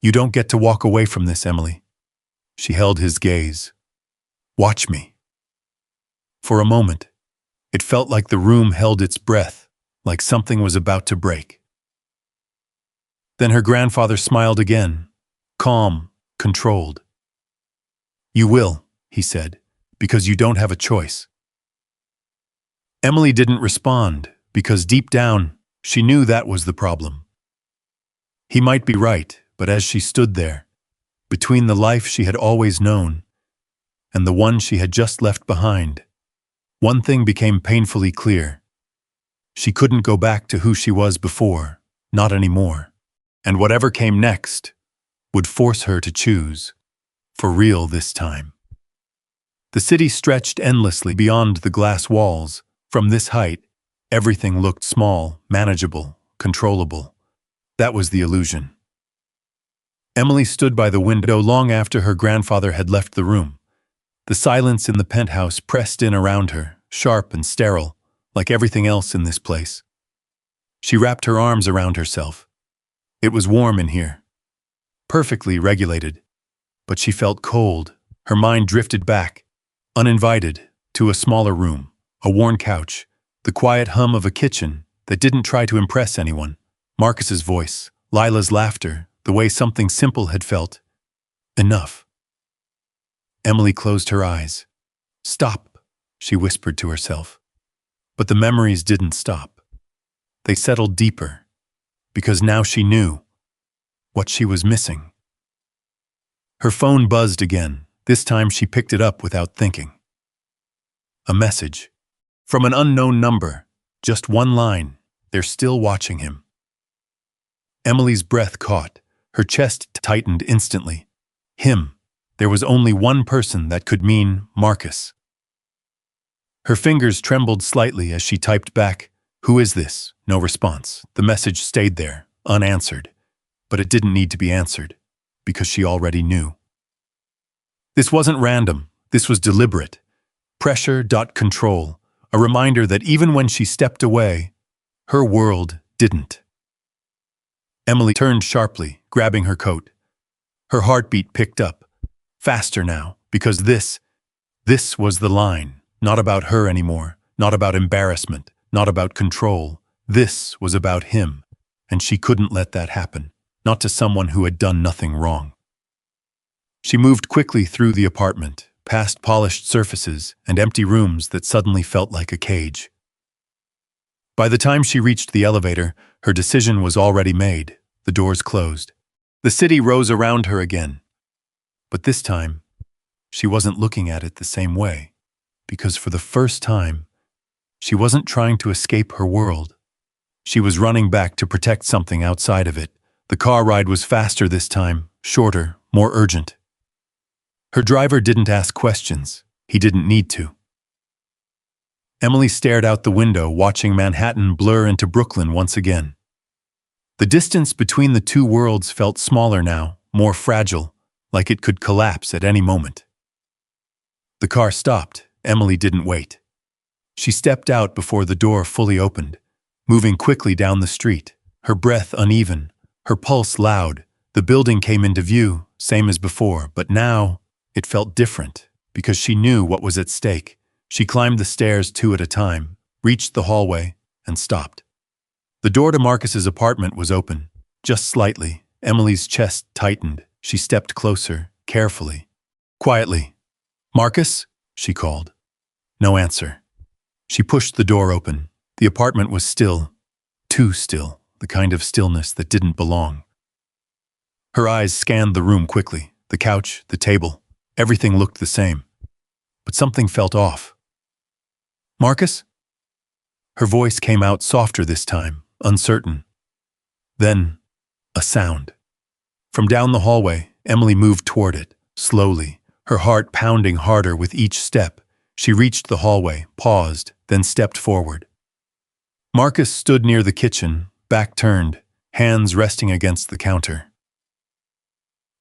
"You don't get to walk away from this, Emily." She held his gaze. "Watch me." For a moment, it felt like the room held its breath, like something was about to break. Then her grandfather smiled again, calm, controlled. "You will," he said, "because you don't have a choice." Emily didn't respond, because deep down, she knew that was the problem. He might be right, but as she stood there, between the life she had always known and the one she had just left behind, one thing became painfully clear. She couldn't go back to who she was before, not anymore. And whatever came next would force her to choose, for real this time. The city stretched endlessly beyond the glass walls. From this height, everything looked small, manageable, controllable. That was the illusion. Emily stood by the window long after her grandfather had left the room. The silence in the penthouse pressed in around her, sharp and sterile, like everything else in this place. She wrapped her arms around herself. It was warm in here, perfectly regulated, but she felt cold. Her mind drifted back, uninvited, to a smaller room, a worn couch, the quiet hum of a kitchen that didn't try to impress anyone, Marcus's voice, Lila's laughter, the way something simple had felt. Enough. Emily closed her eyes. Stop, she whispered to herself. But the memories didn't stop. They settled deeper, because now she knew what she was missing. Her phone buzzed again. This time she picked it up without thinking. A message. From an unknown number. Just one line. They're still watching him. Emily's breath caught. Her chest tightened instantly. Him. There was only one person that could mean Marcus. Her fingers trembled slightly as she typed back, "Who is this?" No response. The message stayed there, unanswered. But it didn't need to be answered, because she already knew. This wasn't random. This was deliberate. Pressure. Control. A reminder that even when she stepped away, her world didn't. Emily turned sharply, grabbing her coat. Her heartbeat picked up. Faster now, because this was the line. Not about her anymore, not about embarrassment, not about control. This was about him, and she couldn't let that happen, not to someone who had done nothing wrong. She moved quickly through the apartment, past polished surfaces and empty rooms that suddenly felt like a cage. By the time she reached the elevator, her decision was already made. The doors closed. The city rose around her again. But this time, she wasn't looking at it the same way, because for the first time, she wasn't trying to escape her world. She was running back to protect something outside of it. The car ride was faster this time, shorter, more urgent. Her driver didn't ask questions. He didn't need to. Emily stared out the window, watching Manhattan blur into Brooklyn once again. The distance between the two worlds felt smaller now, more fragile, like it could collapse at any moment. The car stopped. Emily didn't wait. She stepped out before the door fully opened, moving quickly down the street, her breath uneven, her pulse loud. The building came into view, same as before, but now it felt different, because she knew what was at stake. She climbed the stairs 2 at a time, reached the hallway, and stopped. The door to Marcus's apartment was open, just slightly. Emily's chest tightened. She stepped closer, carefully, quietly. "Marcus?" she called. No answer. She pushed the door open. The apartment was still, too still, the kind of stillness that didn't belong. Her eyes scanned the room quickly. The couch, the table, everything looked the same. But something felt off. "Marcus?" Her voice came out softer this time, uncertain. Then, a sound. From down the hallway, Emily moved toward it, slowly, her heart pounding harder with each step. She reached the hallway, paused, then stepped forward. Marcus stood near the kitchen, back turned, hands resting against the counter.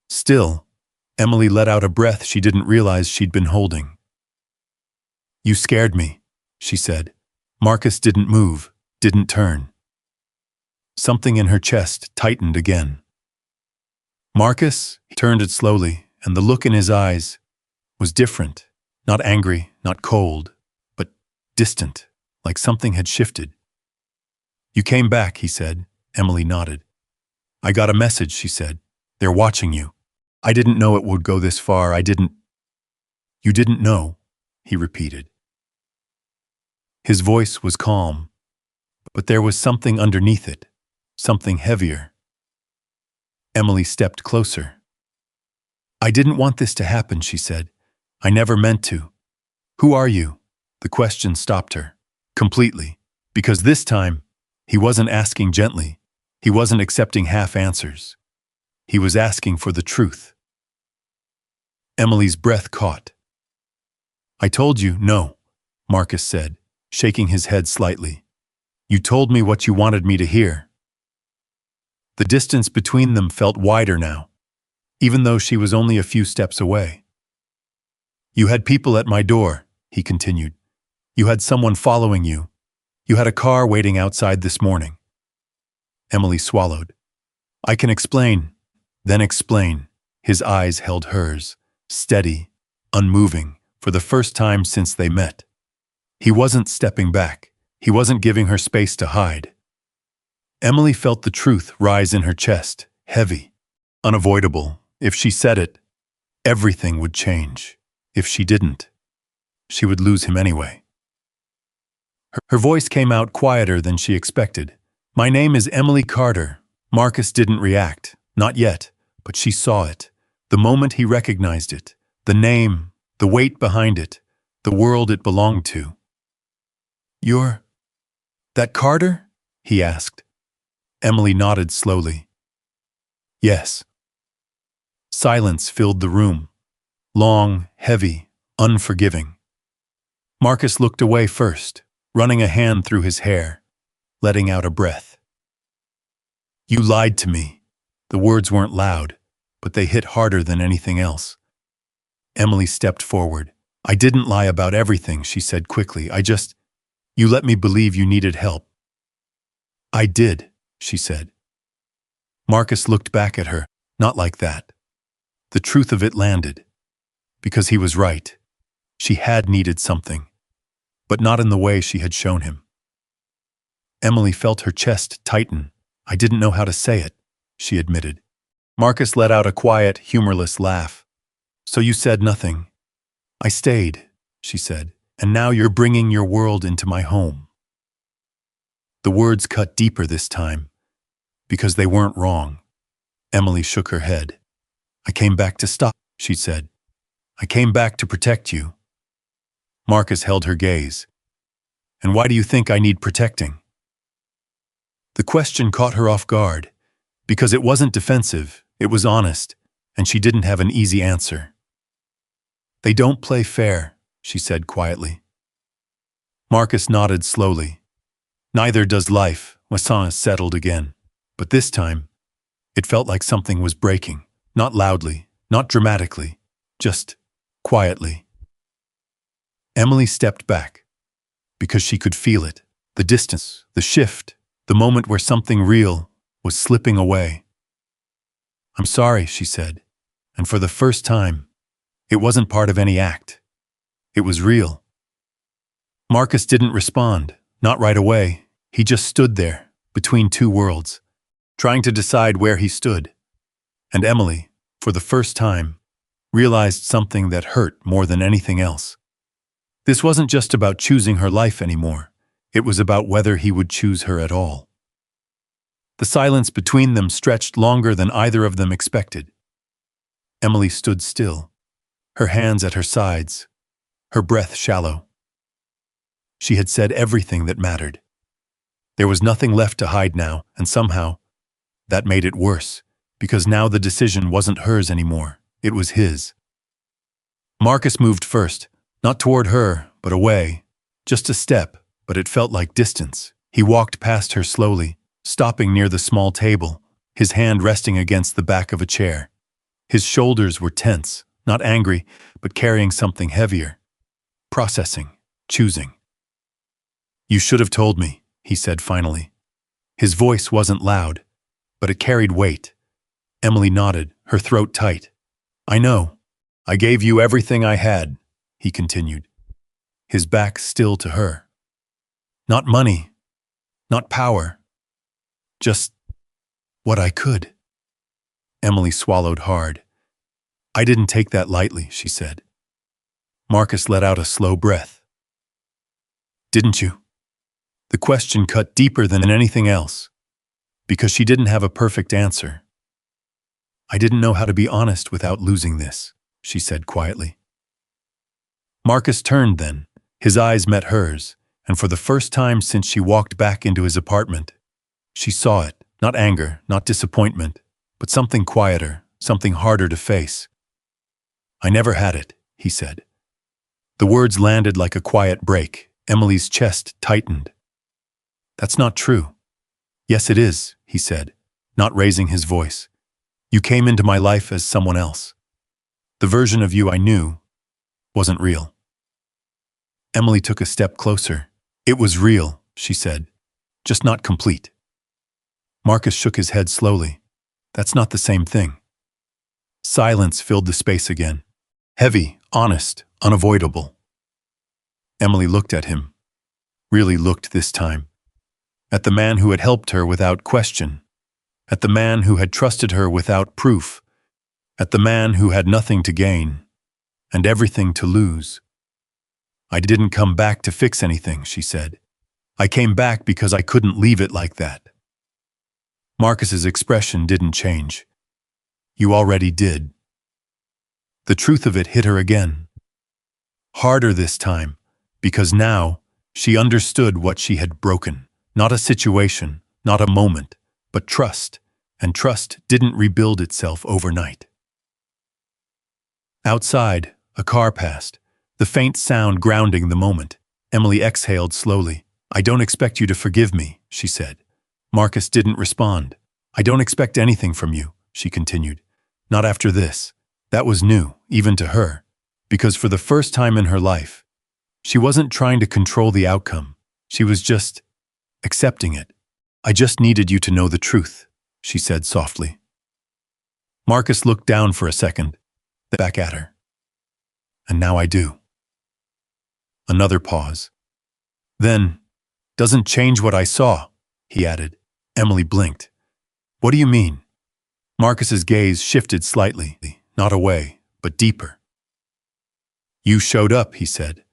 Still, Emily let out a breath she didn't realize she'd been holding. "You scared me," she said. Marcus didn't move, didn't turn. Something in her chest tightened again. Marcus turned it slowly, and the look in his eyes was different. Not angry, not cold, but distant, like something had shifted. "You came back," he said. Emily nodded. "I got a message," she said. "They're watching you. I didn't know it would go this far. You didn't know," he repeated. His voice was calm, but there was something underneath it, something heavier. Emily stepped closer. "I didn't want this to happen," she said. "I never meant to." "Who are you?" The question stopped her, completely, because this time, he wasn't asking gently. He wasn't accepting half answers. He was asking for the truth. Emily's breath caught. "I told you no," Marcus said, shaking his head slightly. "You told me what you wanted me to hear." The distance between them felt wider now, even though she was only a few steps away. "You had people at my door," he continued. "You had someone following you. You had a car waiting outside this morning." Emily swallowed. "I can explain." "Then explain." His eyes held hers, steady, unmoving, for the first time since they met. He wasn't stepping back. He wasn't giving her space to hide. Emily felt the truth rise in her chest, heavy, unavoidable. If she said it, everything would change. If she didn't, she would lose him anyway. Her voice came out quieter than she expected. "My name is Emily Carter." Marcus didn't react, not yet, but she saw it. The moment he recognized it, the name, the weight behind it, the world it belonged to. "You're that Carter?" he asked. Emily nodded slowly. "Yes." Silence filled the room, long, heavy, unforgiving. Marcus looked away first, running a hand through his hair, letting out a breath. "You lied to me." The words weren't loud, but they hit harder than anything else. Emily stepped forward. "I didn't lie about everything," she said quickly. You let me believe you needed help." "I did," she said. Marcus looked back at her, not like that. The truth of it landed. Because he was right. She had needed something, but not in the way she had shown him. Emily felt her chest tighten. "I didn't know how to say it," she admitted. Marcus let out a quiet, humorless laugh. "So you said nothing?" "I stayed," she said, "and now you're bringing your world into my home." The words cut deeper this time, because they weren't wrong. Emily shook her head. "I came back to stop," she said. "I came back to protect you." Marcus held her gaze. "And why do you think I need protecting?" The question caught her off guard, because it wasn't defensive, it was honest, and she didn't have an easy answer. "They don't play fair," she said quietly. Marcus nodded slowly. "Neither does life." Masson settled again. But this time, it felt like something was breaking, not loudly, not dramatically, just quietly. Emily stepped back, because she could feel it, the distance, the shift, the moment where something real was slipping away. "I'm sorry," she said, and for the first time, it wasn't part of any act. It was real. Marcus didn't respond, not right away. He just stood there, between two worlds, trying to decide where he stood. And Emily, for the first time, realized something that hurt more than anything else. This wasn't just about choosing her life anymore. It was about whether he would choose her at all. The silence between them stretched longer than either of them expected. Emily stood still, her hands at her sides, her breath shallow. She had said everything that mattered. There was nothing left to hide now, and somehow, that made it worse, because now the decision wasn't hers anymore, it was his. Marcus moved first, not toward her, but away. Just a step, but it felt like distance. He walked past her slowly, stopping near the small table, his hand resting against the back of a chair. His shoulders were tense, not angry, but carrying something heavier. Processing, choosing. "You should have told me," he said finally. His voice wasn't loud, but it carried weight. Emily nodded, her throat tight. "I know. I gave you everything I had," he continued, his back still to her. "Not money, not power, just what I could." Emily swallowed hard. "I didn't take that lightly," she said. Marcus let out a slow breath. "Didn't you?" The question cut deeper than anything else, because she didn't have a perfect answer. "I didn't know how to be honest without losing this," she said quietly. Marcus turned then. His eyes met hers, and for the first time since she walked back into his apartment, she saw it, not anger, not disappointment, but something quieter, something harder to face. "I never had it," he said. The words landed like a quiet break. Emily's chest tightened. "That's not true." "Yes, it is," he said, not raising his voice. "You came into my life as someone else. The version of you I knew wasn't real." Emily took a step closer. "It was real," she said, "just not complete." Marcus shook his head slowly. "That's not the same thing." Silence filled the space again. Heavy, honest, unavoidable. Emily looked at him. Really looked this time. at the man who had helped her without question, at the man who had trusted her without proof, at the man who had nothing to gain and everything to lose. "I didn't come back to fix anything," she said. "I came back because I couldn't leave it like that." Marcus's expression didn't change. "You already did." The truth of it hit her again. Harder this time, because now she understood what she had broken. Not a situation, not a moment, but trust, and trust didn't rebuild itself overnight. Outside, a car passed, the faint sound grounding the moment. Emily exhaled slowly. "I don't expect you to forgive me," she said. Marcus didn't respond. "I don't expect anything from you," she continued. "Not after this." That was new, even to her, because for the first time in her life, she wasn't trying to control the outcome. She was just accepting it. "I just needed you to know the truth," she said softly. Marcus looked down for a second, then back at her. "And now I do." Another pause. "Then, doesn't change what I saw," he added. Emily blinked. "What do you mean?" Marcus's gaze shifted slightly, not away, but deeper. "You showed up," he said.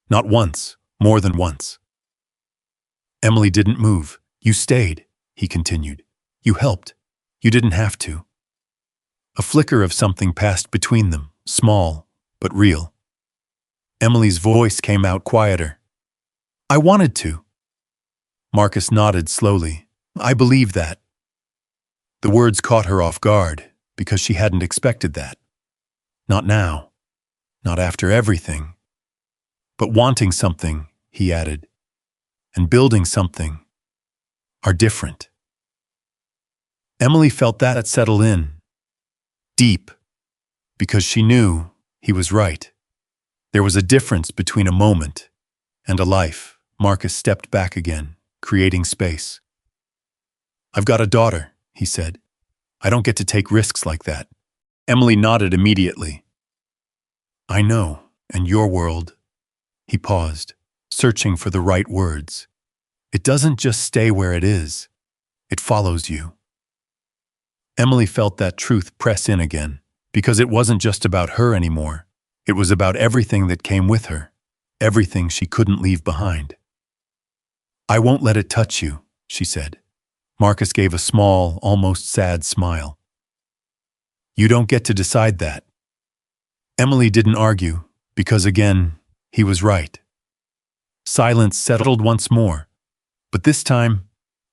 "Not once, more than once." Emily didn't move. "You stayed," he continued. "You helped. You didn't have to." A flicker of something passed between them, small, but real. Emily's voice came out quieter. "I wanted to." Marcus nodded slowly. "I believe that." The words caught her off guard, because she hadn't expected that. Not now. Not after everything. "But wanting something," he added, "and building something are different." Emily felt that settle in. Deep. Because she knew he was right. There was a difference between a moment and a life. Marcus stepped back again, creating space. "I've got a daughter," he said. "I don't get to take risks like that." Emily nodded immediately. "I know, and your world." He paused, searching for the right words. "It doesn't just stay where it is. It follows you." Emily felt that truth press in again, because it wasn't just about her anymore. It was about everything that came with her, everything she couldn't leave behind. "I won't let it touch you," she said. Marcus gave a small, almost sad smile. "You don't get to decide that." Emily didn't argue, because again, he was right. Silence settled once more, but this time,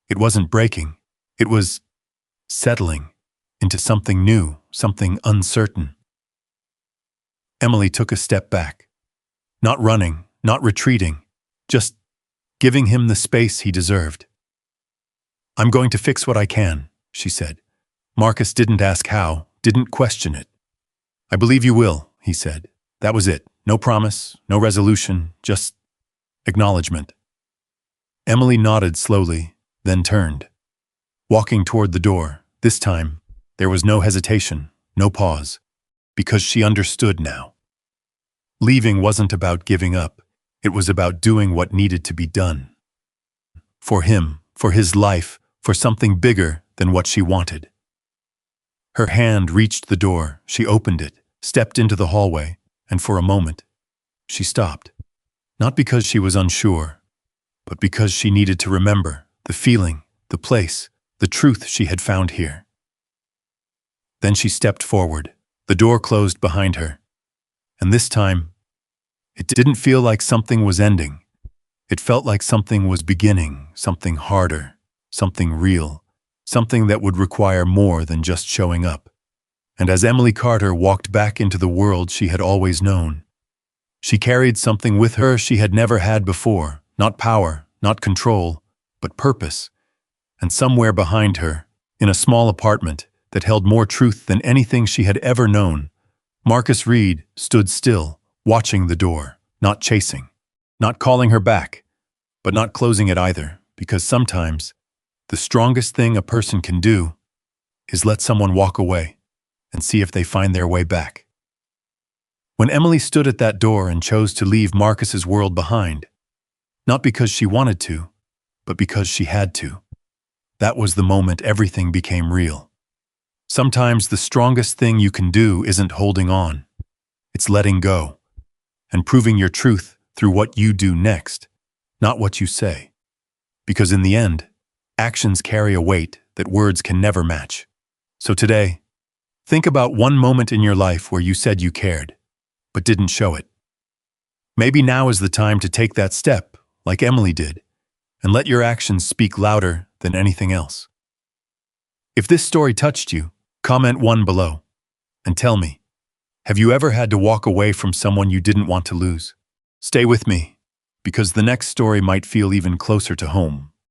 it wasn't breaking. It was settling into something new, something uncertain. Emily took a step back. Not running, not retreating, just giving him the space he deserved. "I'm going to fix what I can," she said. Marcus didn't ask how, didn't question it. "I believe you will," he said. That was it. No promise, no resolution, just acknowledgement. Emily nodded slowly, then turned. Walking toward the door, this time, there was no hesitation, no pause, because she understood now. Leaving wasn't about giving up. It was about doing what needed to be done. For him, for his life, for something bigger than what she wanted. Her hand reached the door, she opened it, stepped into the hallway, and for a moment, she stopped. Not because she was unsure, but because she needed to remember the feeling, the place, the truth she had found here. Then she stepped forward. The door closed behind her. And this time, it didn't feel like something was ending. It felt like something was beginning, something harder, something real, something that would require more than just showing up. And as Emily Carter walked back into the world she had always known, she carried something with her she had never had before, not power, not control, but purpose. And somewhere behind her, in a small apartment that held more truth than anything she had ever known, Marcus Reed stood still, watching the door, not chasing, not calling her back, but not closing it either, because sometimes the strongest thing a person can do is let someone walk away and see if they find their way back. When Emily stood at that door and chose to leave Marcus's world behind, not because she wanted to, but because she had to. That was the moment everything became real. Sometimes the strongest thing you can do isn't holding on. It's letting go and proving your truth through what you do next, not what you say. Because in the end, actions carry a weight that words can never match. So today, think about one moment in your life where you said you cared, but didn't show it. Maybe now is the time to take that step, like Emily did, and let your actions speak louder than anything else. If this story touched you, comment 1 below and tell me, have you ever had to walk away from someone you didn't want to lose? Stay with me, because the next story might feel even closer to home.